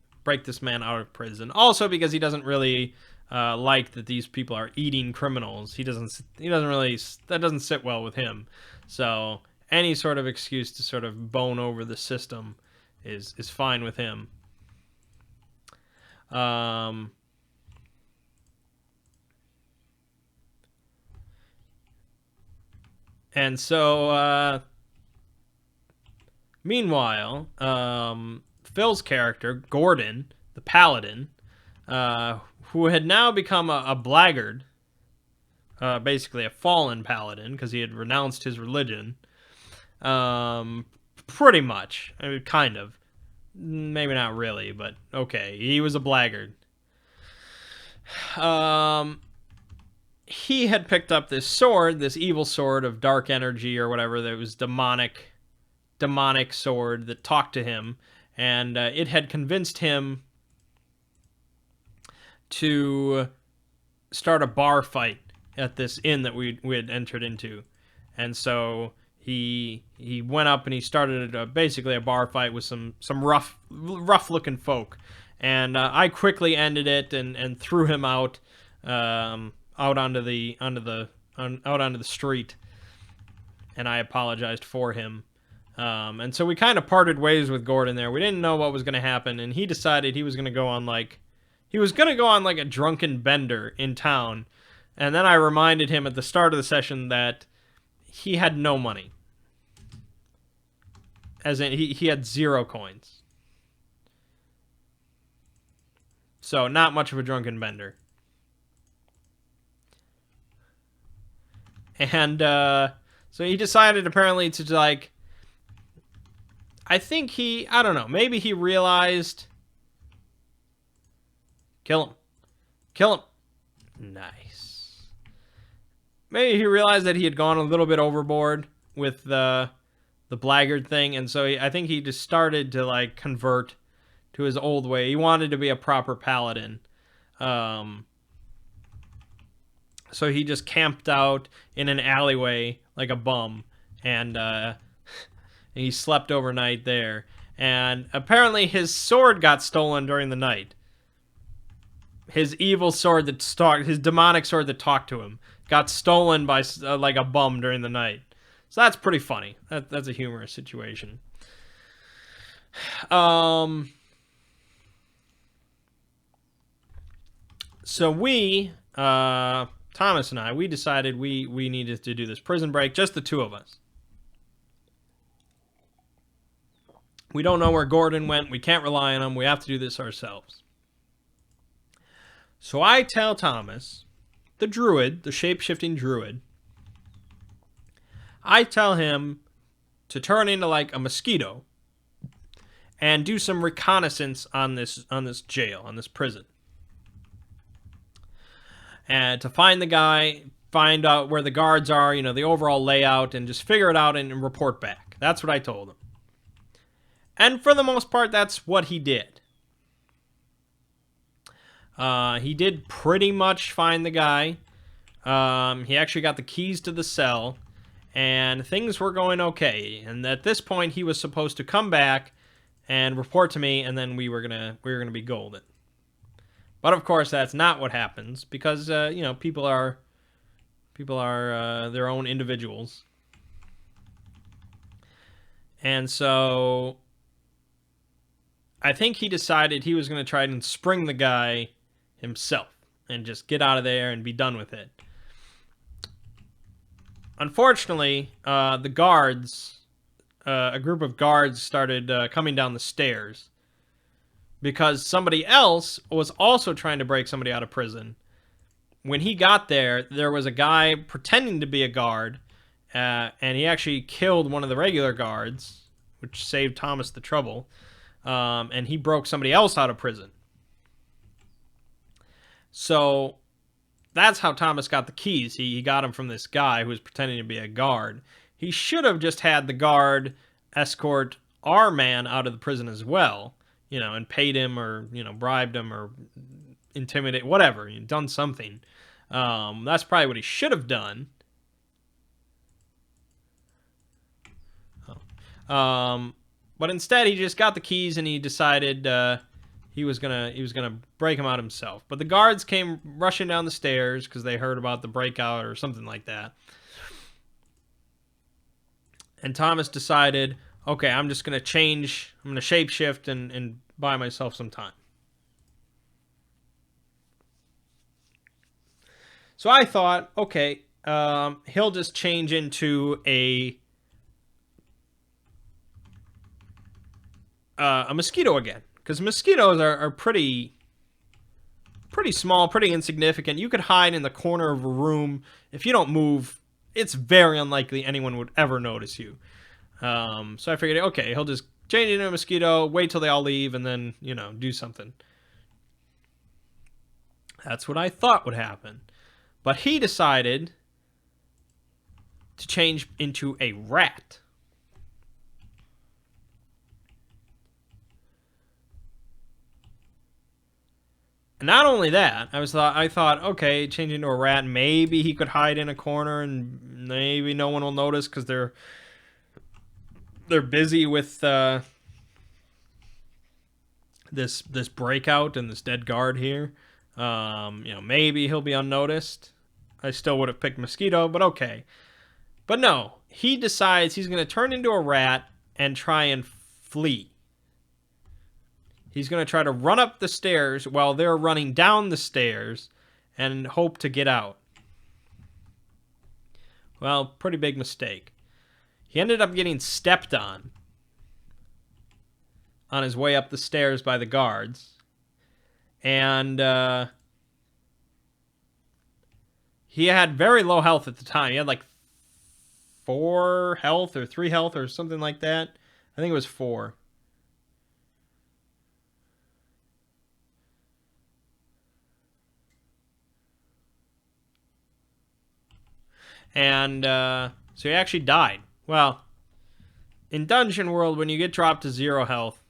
this man out of prison. Also, because he doesn't really like that these people are eating criminals. He doesn't really, that doesn't sit well with him. So any sort of excuse to sort of bone over the system is fine with him. And so, meanwhile, Phil's character, Gordon, the paladin, who had now become a blackguard, basically a fallen paladin, because he had renounced his religion, pretty much, I mean, kind of. Maybe not really, but okay, he was a blackguard. He had picked up this sword, this evil sword of dark energy or whatever, that was demonic sword that talked to him, and it had convinced him to start a bar fight at this inn that we had entered into. And so he went up and he started basically a bar fight with some rough looking folk, and I quickly ended it and threw him out onto the street, and I apologized for him. And so we kind of parted ways with Gordon there. We didn't know what was going to happen, and he decided he was going to go on like a drunken bender in town. And then I reminded him at the start of the session that he had no money. As in, he had 0 coins. So, not much of a drunken bender. And, so he decided apparently to, like, I don't know, maybe he realized... Kill him. Nice. Maybe he realized that he had gone a little bit overboard with the blackguard thing, and so I think he just started to, like, convert to his old way. He wanted to be a proper paladin. So he just camped out in an alleyway like a bum, and he slept overnight there. And apparently his sword got stolen during the night. His evil sword his demonic sword that talked to him, got stolen by like a bum during the night. So that's pretty funny. That's a humorous situation. So we, Thomas and I, we decided we needed to do this prison break, just the two of us. We don't know where Gordon went. We can't rely on him. We have to do this ourselves. So I tell Thomas, the druid, the shape-shifting druid, I tell him to turn into like a mosquito and do some reconnaissance on this jail, on this prison, and to find the guy, find out where the guards are, you know, the overall layout, and just figure it out and report back. That's what I told him. And for the most part, that's what he did. He did pretty much find the guy. He actually got the keys to the cell, and things were going okay. And at this point, he was supposed to come back and report to me, and then we were gonna be golden. But of course, that's not what happens, because you know, people are their own individuals, and so I think he decided he was going to try and spring the guy himself and just get out of there and be done with it. Unfortunately, the guards, a group of guards, started coming down the stairs because somebody else was also trying to break somebody out of prison. When he got there, there was a guy pretending to be a guard, and he actually killed one of the regular guards, which saved Thomas the trouble, and he broke somebody else out of prison. So that's how Thomas got the keys. He got them from this guy who was pretending to be a guard. He should have just had the guard escort our man out of the prison as well, you know, and paid him, or, you know, bribed him, or intimidate, whatever. He'd done something. That's probably what he should have done. But instead, he just got the keys and he decided he was gonna break him out himself. But the guards came rushing down the stairs because they heard about the breakout or something like that. And Thomas decided, okay, I'm just gonna change. I'm gonna shapeshift and buy myself some time. So I thought, okay, he'll just change into a mosquito again, because mosquitoes are pretty small, pretty insignificant. You could hide in the corner of a room. If you don't move, it's very unlikely anyone would ever notice you. So I figured, okay, he'll just change into a mosquito, wait till they all leave, and then, you know, do something. That's what I thought would happen. But he decided to change into a rat. And not only that, I thought, okay, change into a rat, maybe he could hide in a corner and maybe no one will notice because they're busy with this breakout and this dead guard here. You know, maybe he'll be unnoticed. I still would have picked mosquito, but okay. But no, he decides he's going to turn into a rat and try and flee. He's going to try to run up the stairs while they're running down the stairs and hope to get out. Well, pretty big mistake. He ended up getting stepped on his way up the stairs by the guards. And he had very low health at the time. He had like 4 health or 3 health or something like that. I think it was 4. And so he actually died. Well, in Dungeon World, when you get dropped to 0 health,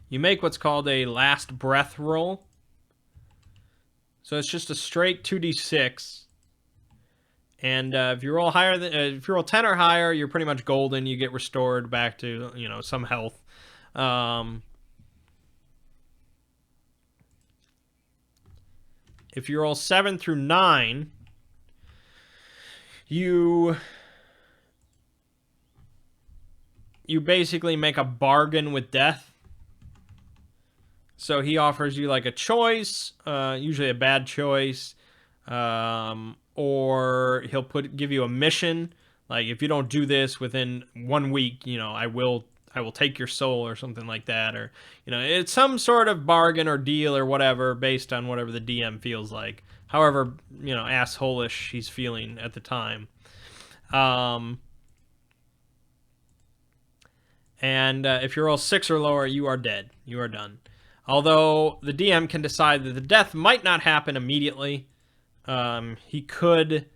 you make what's called a last breath roll. So it's just a straight 2d6. And if you roll higher than, if you roll 10 or higher, you're pretty much golden. You get restored back to, you know, some health. If you roll 7 through 9, you basically make a bargain with death. So he offers you like a choice, usually a bad choice, or he'll give you a mission. Like, if you don't do this within 1 week, you know, I will take your soul or something like that. Or, you know, it's some sort of bargain or deal or whatever based on whatever the DM feels like. However, you know, asshole-ish he's feeling at the time. And if you roll 6 or lower, you are dead. You are done. Although the DM can decide that the death might not happen immediately. He could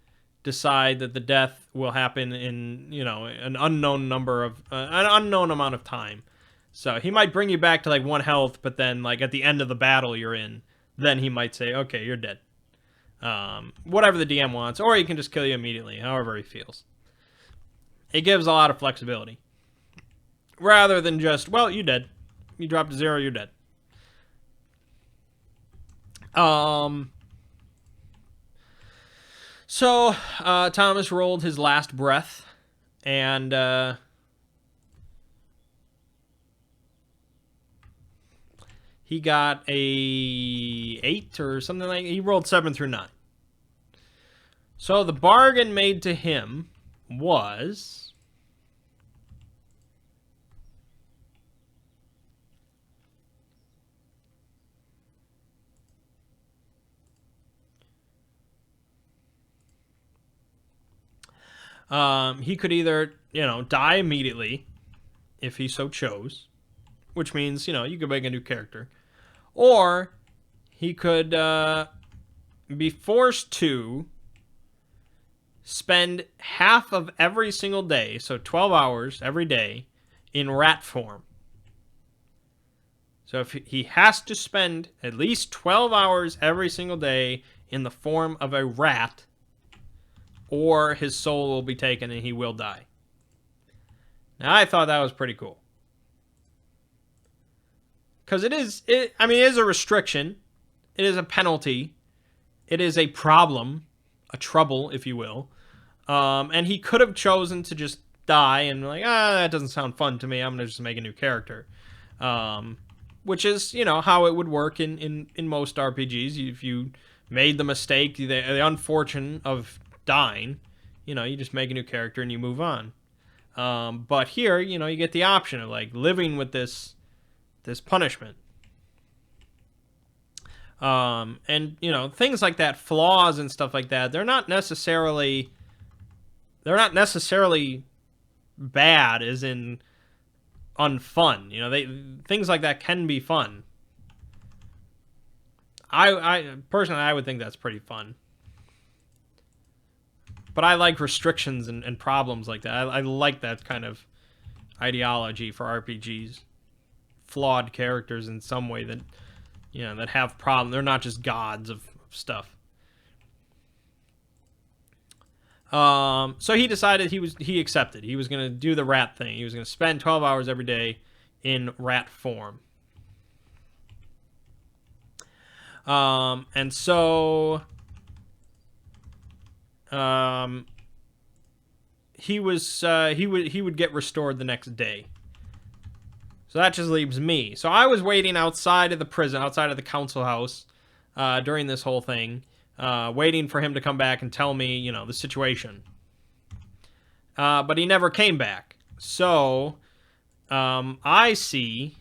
decide that the death will happen in, an unknown an unknown amount of time. So he might bring you back to like 1 health, but then like at the end of the battle you're in, then he might say, okay, you're dead. Whatever the DM wants, or he can just kill you immediately, however he feels. It gives a lot of flexibility. Rather than just, well, you're dead. You drop to 0, you're dead. So, Thomas rolled his last breath, and, he got a 8 or something like that. He rolled 7 through 9. So, the bargain made to him was... he could either, die immediately, if he so chose, which means, you could make a new character, or he could be forced to spend half of every single day, so 12 hours every day, in rat form. So if he has to spend at least 12 hours every single day in the form of a rat, or his soul will be taken and he will die. Now, I thought that was pretty cool. Because it is a restriction. It is a penalty. It is a problem. A trouble, if you will. And he could have chosen to just die and be like, that doesn't sound fun to me. I'm going to just make a new character. Which is, how it would work in most RPGs. If you made the mistake, the unfortunate of dying, you just make a new character and you move on. But here, you get the option of like living with this punishment. And things like that, flaws and stuff like that, they're not necessarily bad as in unfun. Things like that can be fun. I personally, I would think that's pretty fun. But I like restrictions and problems like that. I like that kind of ideology for RPGs. Flawed characters in some way that, that have problems. They're not just gods of stuff. So he decided he accepted. He was going to do the rat thing. He was going to spend 12 hours every day in rat form. And so... he would get restored the next day. So that just leaves me. So I was waiting outside of the prison, outside of the council house, during this whole thing, waiting for him to come back and tell me, the situation. But he never came back. So, I see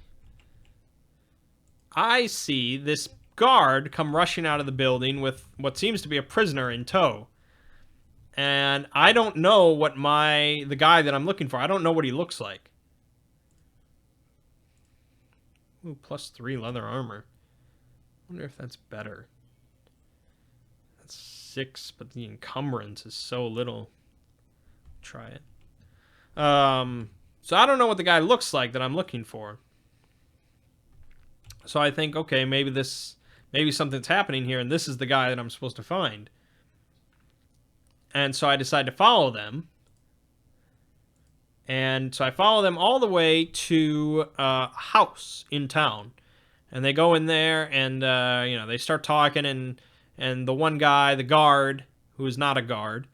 this guard come rushing out of the building with what seems to be a prisoner in tow. And I don't know what the guy that I'm looking for, I don't know what he looks like. Ooh, +3 leather armor. I wonder if that's better. That's 6, but the encumbrance is so little. Try it. So I don't know what the guy looks like that I'm looking for. So I think, okay, maybe something's happening here, and this is the guy that I'm supposed to find. And so I decide to follow them. And so I follow them all the way to a house in town. And they go in there and, they start talking. And the one guy, the guard, who is not a guard,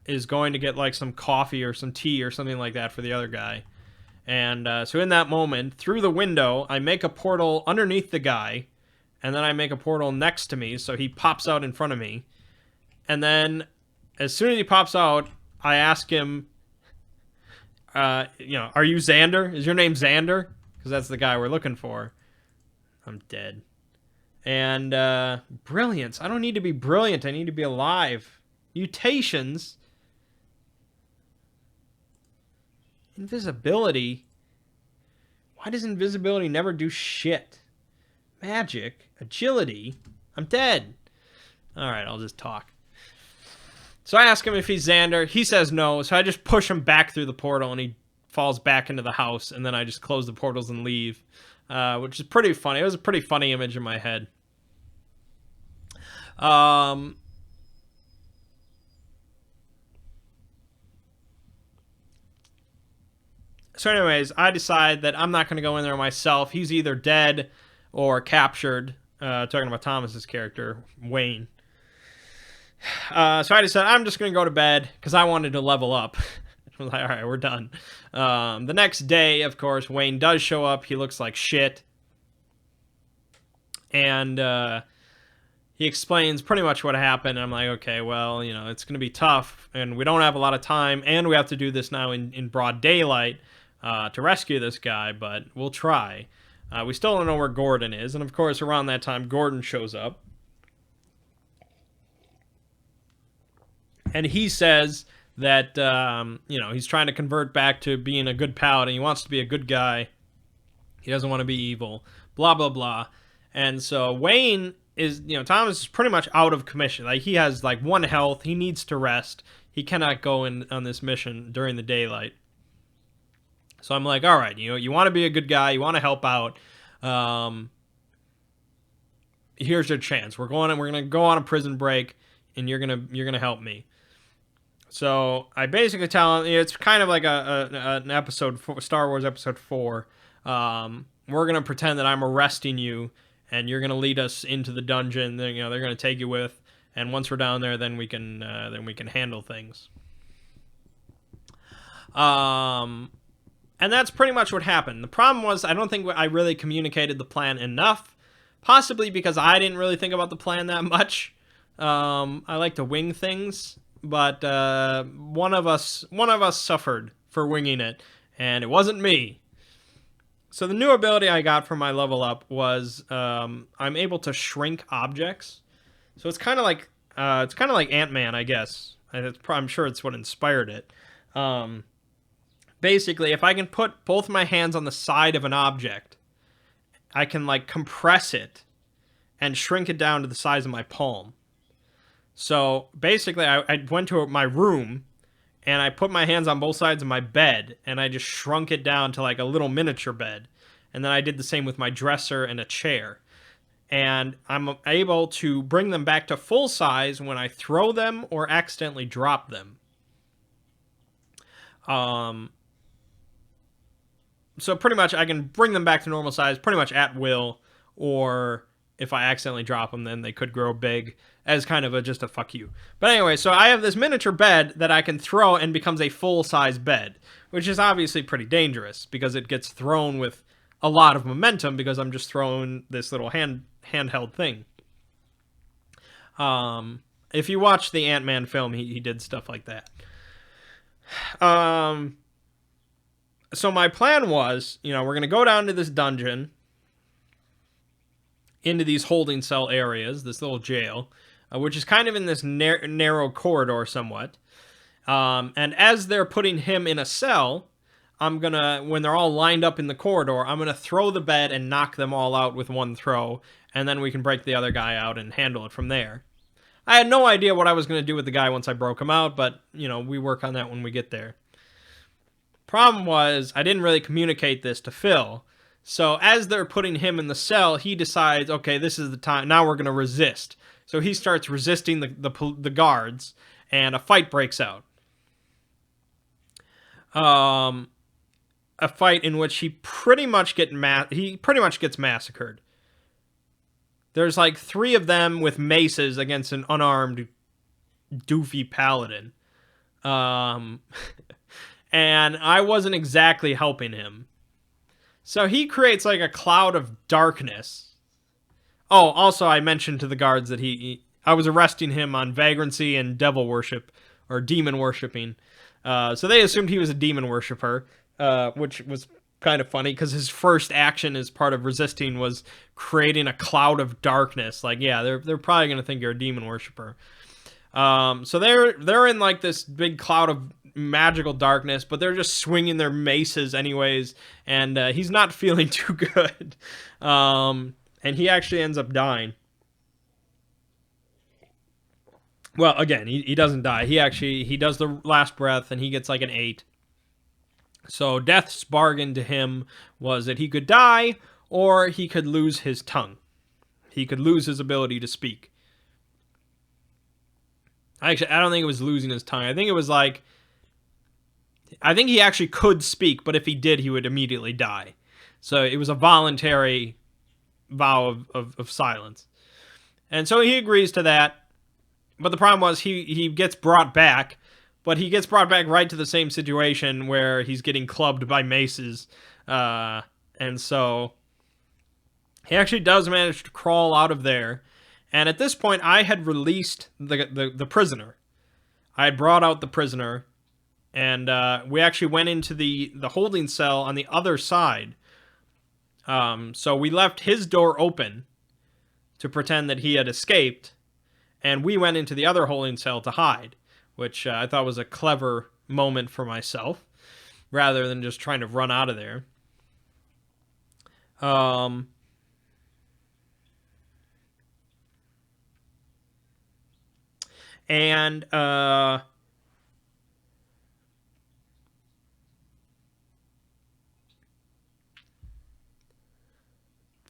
is going to get like some coffee or some tea or something like that for the other guy. And so in that moment, through the window, I make a portal underneath the guy. And then I make a portal next to me, so he pops out in front of me. And then, as soon as he pops out, I ask him, are you Xander? Is your name Xander? Because that's the guy we're looking for. I'm dead. And, brilliance. I don't need to be brilliant. I need to be alive. Mutations? Invisibility? Why does invisibility never do shit? Magic? Agility? I'm dead. Alright, I'll just talk. So I ask him if he's Xander. He says no, so I just push him back through the portal, and he falls back into the house, and then I just close the portals and leave, which is pretty funny. It was a pretty funny image in my head. So anyways, I decide that I'm not going to go in there myself. He's either dead or captured. Talking about Thomas's character, Wayne. So I decided I'm just going to go to bed because I wanted to level up. I was like, all right, we're done. The next day, of course, Wayne does show up. He looks like shit. And he explains pretty much what happened. I'm like, okay, well, you know, it's going to be tough. And we don't have a lot of time. And we have to do this now in broad daylight to rescue this guy. But we'll try. We still don't know where Gordon is. And, of course, around that time, Gordon shows up. And he says that, you know, he's trying to convert back to being a good paladin. He wants to be a good guy. He doesn't want to be evil. Blah, blah, blah. And so Wayne is, you know, Thomas is pretty much out of commission. Like, he has, like, 1 health. He needs to rest. He cannot go in on this mission during the daylight. So I'm like, all right, you know, you want to be a good guy. You want to help out. Here's your chance. We're going to go on a prison break, and you're gonna help me. So I basically tell him, it's kind of like an episode, Star Wars Episode 4. We're going to pretend that I'm arresting you, and you're going to lead us into the dungeon. Then, you know, they're going to take you with, and once we're down there, then we can handle things. And that's pretty much what happened. The problem was, I don't think I really communicated the plan enough, possibly because I didn't really think about the plan that much. I like to wing things. But one of us suffered for winging it, and it wasn't me. So the new ability I got from my level up was I'm able to shrink objects. So it's kind of like Ant-Man, I guess. I'm sure it's what inspired it. Basically, if I can put both my hands on the side of an object, I can like compress it and shrink it down to the size of my palm. So basically, I went to my room, and I put my hands on both sides of my bed, and I just shrunk it down to like a little miniature bed. And then I did the same with my dresser and a chair. And I'm able to bring them back to full size when I throw them or accidentally drop them. So pretty much I can bring them back to normal size pretty much at will, or if I accidentally drop them, then they could grow big as kind of just a fuck you. But anyway, so I have this miniature bed that I can throw and becomes a full-size bed, which is obviously pretty dangerous because it gets thrown with a lot of momentum because I'm just throwing this little handheld thing. If you watch the Ant-Man film, he did stuff like that. So my plan was, you know, we're going to go down to this dungeon, into these holding cell areas, this little jail, which is kind of in this narrow corridor somewhat. And as they're putting him in a cell, I'm going to, when they're all lined up in the corridor, I'm going to throw the bed and knock them all out with one throw, and then we can break the other guy out and handle it from there. I had no idea what I was going to do with the guy once I broke him out, but, you know, we work on that when we get there. Problem was, I didn't really communicate this to Phil. So as they're putting him in the cell, he decides, okay, this is the time. Now we're going to resist. So he starts resisting the guards, and a fight breaks out. A fight in which he pretty much gets massacred. There's like 3 of them with maces against an unarmed, doofy paladin. And I wasn't exactly helping him. So he creates like a cloud of darkness. Oh, also I mentioned to the guards that I was arresting him on vagrancy and devil worship, or demon worshipping. So they assumed he was a demon worshiper, which was kind of funny because his first action as part of resisting was creating a cloud of darkness. Like, yeah, they're probably going to think you're a demon worshiper. So they're in like this big cloud of magical darkness, but they're just swinging their maces anyways, and he's not feeling too good. And he actually ends up dying. Well, again, he doesn't die. He does the last breath, and he gets like an 8. So death's bargain to him was that he could die, or he could lose his tongue. He could lose his ability to speak. I don't think it was losing his tongue. I think it was like, I think he actually could speak, but if he did, he would immediately die. So it was a voluntary vow of silence. And so he agrees to that. But the problem was he gets brought back, but he gets brought back right to the same situation where he's getting clubbed by maces. And so he actually does manage to crawl out of there. And at this point, I had released the prisoner. I had brought out the prisoner, and we actually went into the holding cell on the other side. So we left his door open to pretend that he had escaped, and we went into the other holding cell to hide, which I thought was a clever moment for myself, rather than just trying to run out of there. And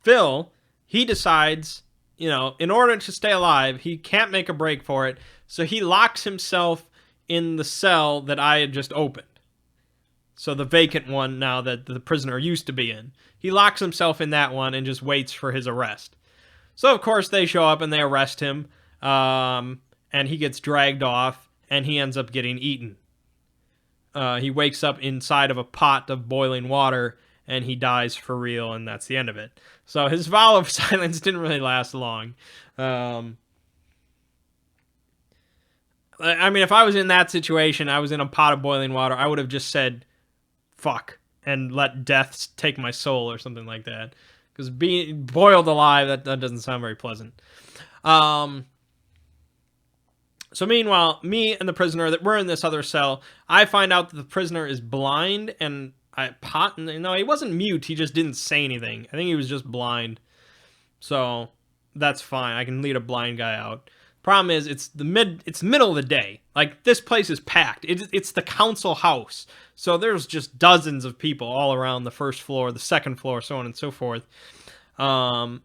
Phil, he decides, in order to stay alive, he can't make a break for it, so he locks himself in the cell that I had just opened. So the vacant one now that the prisoner used to be in. He locks himself in that one and just waits for his arrest. So, of course, they show up and they arrest him, and he gets dragged off, and he ends up getting eaten. He wakes up inside of a pot of boiling water, and he dies for real, and that's the end of it. So his vow of silence didn't really last long. I mean, if I was in that situation, I was in a pot of boiling water, I would have just said, fuck, and let death take my soul or something like that. Because being boiled alive, that doesn't sound very pleasant. So meanwhile, me and the prisoner, that we're in this other cell, I find out that the prisoner is blind, and he wasn't mute, he just didn't say anything. I think he was just blind. So that's fine. I can lead a blind guy out. Problem is, it's middle of the day. Like, this place is packed. It's the council house. So there's just dozens of people all around the first floor, the second floor, so on and so forth. And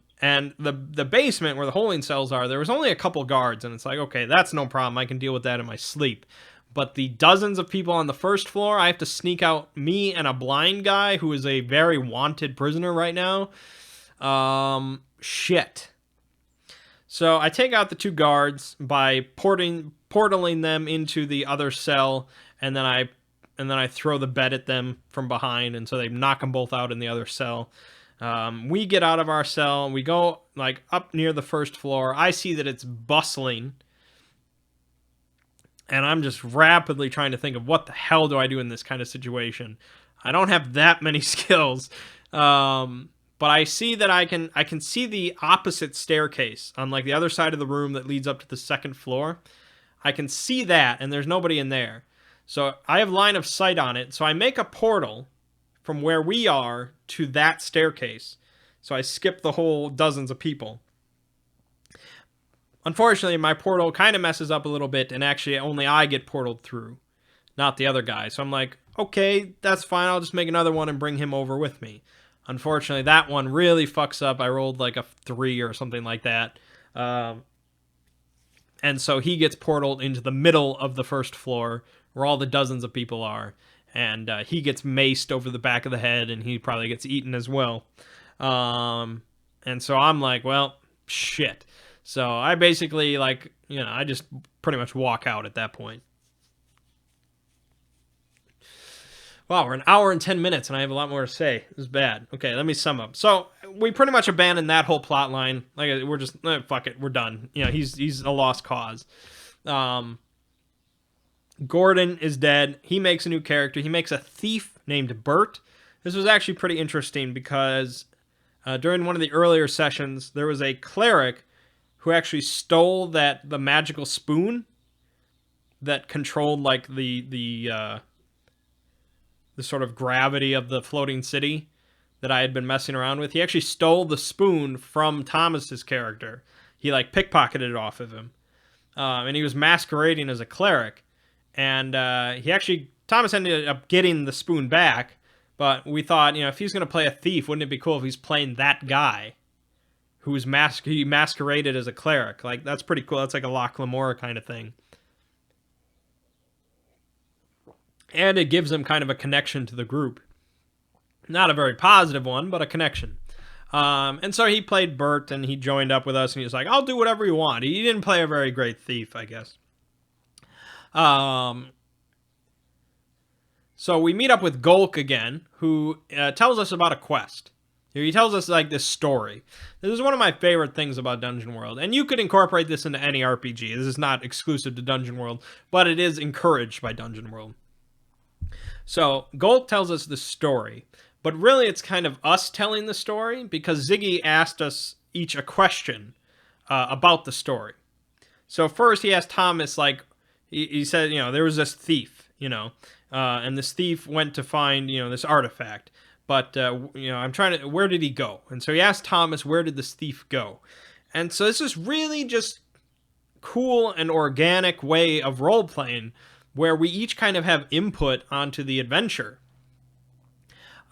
the basement where the holding cells are, there was only a couple guards, and it's like, okay, that's no problem. I can deal with that in my sleep. But the dozens of people on the first floor, I have to sneak out me and a blind guy who is a very wanted prisoner right now. Shit. So I take out the 2 guards by portaling them into the other cell, and then I throw the bed at them from behind, and so they knock them both out in the other cell. We get out of our cell, we go like up near the first floor. I see that it's bustling, and I'm just rapidly trying to think of what the hell do I do in this kind of situation. I don't have that many skills, but I see that I can see the opposite staircase on like the other side of the room that leads up to the second floor. I can see that, and there's nobody in there. So I have line of sight on it, so I make a portal from where we are to that staircase. So I skip the whole dozens of people. Unfortunately, my portal kind of messes up a little bit, and actually only I get portaled through, not the other guy. So I'm like, okay, that's fine. I'll just make another one and bring him over with me. Unfortunately, that one really fucks up. I rolled like a 3 or something like that. And so he gets portaled into the middle of the first floor where all the dozens of people are. And he gets maced over the back of the head, and he probably gets eaten as well. And so I'm like, well, shit. So I basically, like, I just pretty much walk out at that point. Wow, we're an hour and 10 minutes, and I have a lot more to say. This is bad. Okay, let me sum up. So we pretty much abandoned that whole plot line. Like, we're just, fuck it, we're done. He's a lost cause. Gordon is dead. He makes a new character. He makes a thief named Bert. This was actually pretty interesting because during one of the earlier sessions, there was a cleric who actually stole the magical spoon that controlled like the sort of gravity of the floating city that I had been messing around with. He actually stole the spoon from Thomas's character. He like pickpocketed it off of him, and he was masquerading as a cleric. And Thomas ended up getting the spoon back. But we thought, if he's going to play a thief, wouldn't it be cool if he's playing that guy who's he masqueraded as a cleric? Like, that's pretty cool. That's like a Locke Lamora kind of thing. And it gives him kind of a connection to the group. Not a very positive one, but a connection. And so he played Bert, and he joined up with us, and he was like, I'll do whatever you want. He didn't play a very great thief, I guess. So we meet up with Golk again, who tells us about a quest. He tells us like this story. This is one of my favorite things about Dungeon World, and you could incorporate this into any RPG. This is not exclusive to Dungeon World, but it is encouraged by Dungeon World. So Golk tells us the story, but really it's kind of us telling the story, because Ziggy asked us each a question about the story. So first he asked Thomas, like, he said, there was this thief, and this thief went to find, this artifact. But, where did he go? And so he asked Thomas, where did this thief go? And so this is really just cool and organic way of role-playing, where we each kind of have input onto the adventure.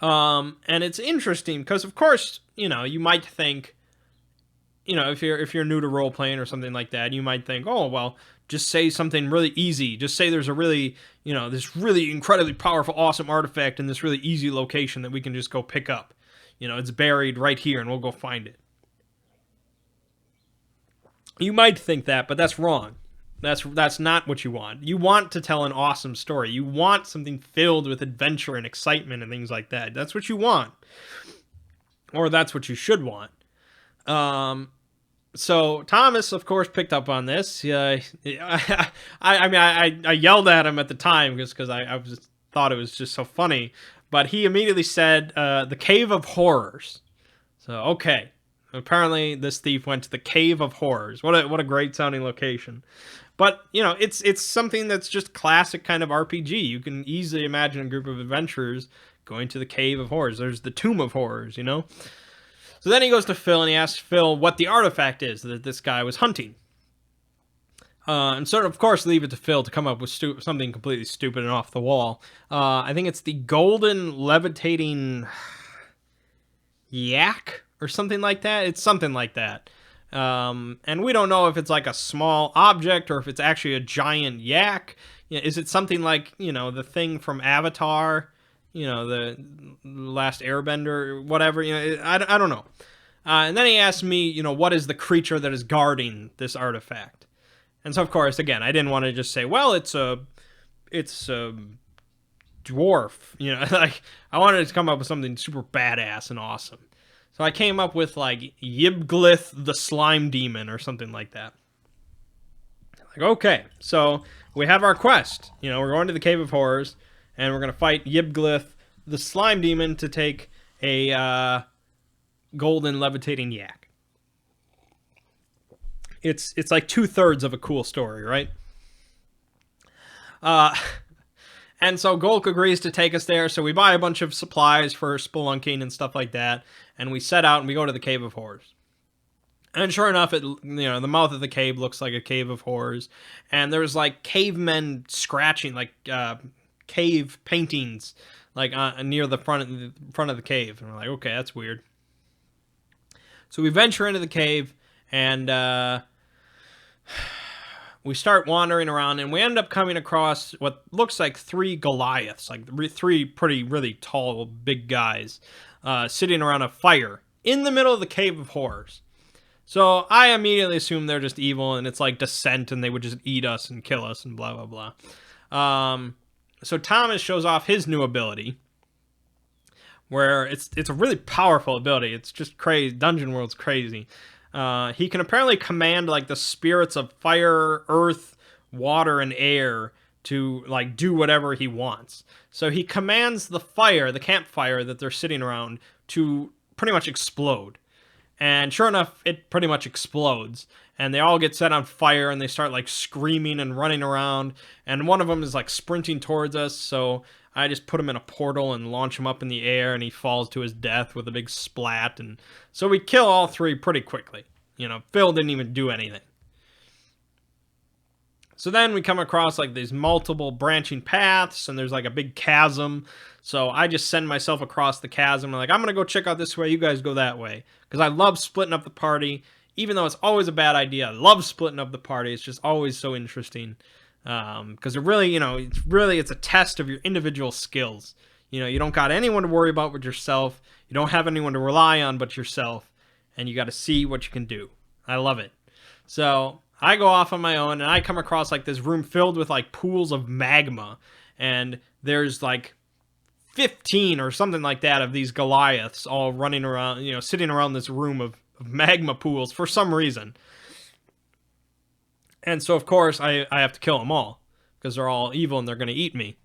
And it's interesting, because, of course, you might think, if you're new to role-playing or something like that, you might think, oh, well, just say something really easy. Just say there's a really, this really incredibly powerful, awesome artifact in this really easy location that we can just go pick up. It's buried right here and we'll go find it. You might think that, but that's wrong. That's not what you want. You want to tell an awesome story. You want something filled with adventure and excitement and things like that. That's what you want. Or that's what you should want. So Thomas, of course, picked up on this. I yelled at him at the time because I just thought it was just so funny. But he immediately said, the Cave of Horrors. So, okay. Apparently, this thief went to the Cave of Horrors. What a great sounding location. But, it's something that's just classic kind of RPG. You can easily imagine a group of adventurers going to the Cave of Horrors. There's the Tomb of Horrors, So then he goes to Phil and he asks Phil what the artifact is that this guy was hunting. And sort of course, leave it to Phil to come up with something completely stupid and off the wall. I think it's the golden levitating yak or something like that. It's something like that. And we don't know if it's like a small object or if it's actually a giant yak. Is it something like, the thing from Avatar? The Last Airbender, whatever, I don't know. And then he asked me, what is the creature that is guarding this artifact? And so, of course, again, I didn't want to just say, well, it's a dwarf, like, I wanted to come up with something super badass and awesome. So I came up with, like, Yibglith the Slime Demon or something like that. Like, okay, so we have our quest. We're going to the Cave of Horrors, and we're going to fight Yibglith, the slime demon, to take a golden levitating yak. It's like 2/3 of a cool story, right? And so Golk agrees to take us there, so we buy a bunch of supplies for spelunking and stuff like that, and we set out and we go to the Cave of Horrors. And sure enough, the mouth of the cave looks like a Cave of Horrors, and there's like cavemen scratching, like cave paintings, like near the front of the cave, and we're like, okay, that's weird. So we venture into the cave, and we start wandering around, and we end up coming across what looks like 3 Goliaths, like 3 really tall, big guys, sitting around a fire in the middle of the Cave of Horrors. So I immediately assume they're just evil, and it's like Descent, and they would just eat us and kill us and blah, blah, blah. So Thomas shows off his new ability, where it's a really powerful ability. It's just crazy. Dungeon World's crazy. He can apparently command like the spirits of fire, earth, water, and air to like do whatever he wants. So he commands the campfire that they're sitting around, to pretty much explode. And sure enough, it pretty much explodes. And they all get set on fire and they start like screaming and running around. And one of them is like sprinting towards us. So I just put him in a portal and launch him up in the air and he falls to his death with a big splat. And so we kill all three pretty quickly. You know, Phil didn't even do anything. So then we come across like these multiple branching paths and there's like a big chasm. So I just send myself across the chasm. I'm like, I'm going to go check out this way. You guys go that way. Because I love splitting up the party. Even though it's always a bad idea, I love splitting up the party. It's just always so interesting. Because it really, you know, it's a test of your individual skills. You know, you don't got anyone to worry about but yourself. You don't have anyone to rely on but yourself. And you got to see what you can do. I love it. So I go off on my own and I come across like this room filled with like pools of magma. And there's like 15 or something like that of these Goliaths all running around, you know, sitting around this room of magma pools for some reason. And so, of course, I have to kill them all because they're all evil and they're going to eat me.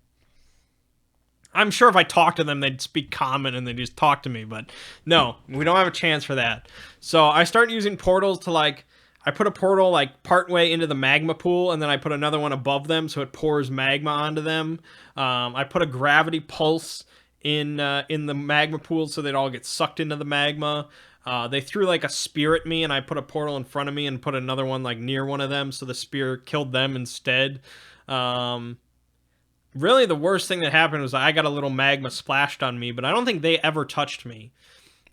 I'm sure if I talk to them, they'd speak common and they'd just talk to me. But no, we don't have a chance for that. So I start using portals to like, I put a portal like partway into the magma pool and then I put another one above them so it pours magma onto them. I put a gravity pulse in the magma pool so they'd all get sucked into the magma. They threw like a spear at me and I put a portal in front of me and put another one like near one of them so the spear killed them instead. Really the worst thing that happened was I got a little magma splashed on me, but I don't think they ever touched me.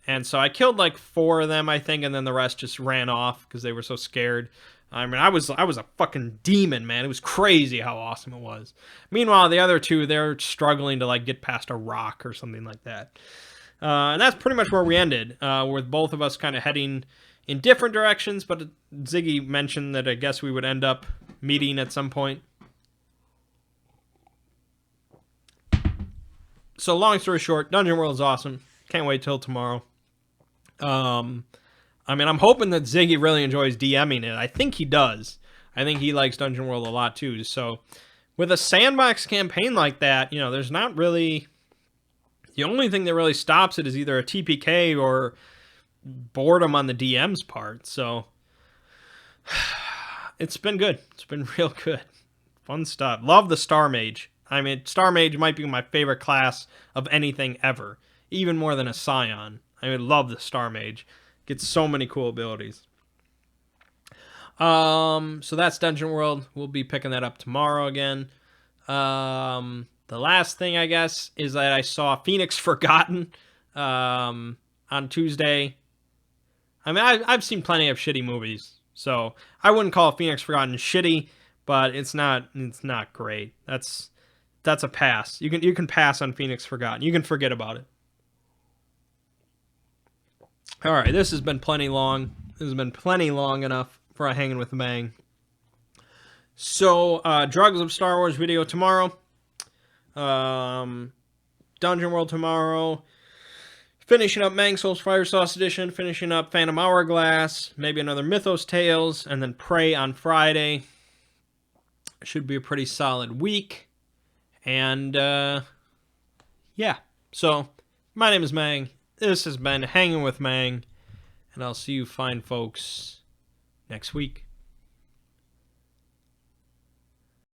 And so I killed like 4 of them, I think, and then the rest just ran off because they were so scared. I mean, I was a fucking demon, man. It was crazy how awesome it was. Meanwhile, the other 2, they're struggling to like get past a rock or something like that. And that's pretty much where we ended, with both of us kind of heading in different directions, but Ziggy mentioned that I guess we would end up meeting at some point. So long story short, Dungeon World is awesome. Can't wait till tomorrow. I mean, I'm hoping that Ziggy really enjoys DMing it. I think he does. I think he likes Dungeon World a lot too. So with a sandbox campaign like that, you know, there's not really... The only thing that really stops it is either a TPK or boredom on the DM's part. So it's been good. It's been real good. Fun stuff. Love the Star Mage. I mean, Star Mage might be my favorite class of anything ever. Even more than a Scion. I would love the Star Mage. Gets so many cool abilities. So that's Dungeon World. We'll be picking that up tomorrow again. The last thing, I guess, is that I saw Phoenix Forgotten on Tuesday. I mean, I've seen plenty of shitty movies, so I wouldn't call Phoenix Forgotten shitty, but it's not great. That's a pass. You can pass on Phoenix Forgotten. You can forget about it. All right, this has been plenty long. This has been plenty long enough for a Hanging with Mangg. So, Drugs of Star Wars video tomorrow. Dungeon World tomorrow. Finishing up Mangg Souls Fire Sauce Edition. Finishing up Phantom Hourglass. Maybe another Mythos Tales. And then Prey on Friday. Should be a pretty solid week. And, yeah. So, my name is Mangg. This has been Hanging with Mangg. And I'll see you fine folks next week.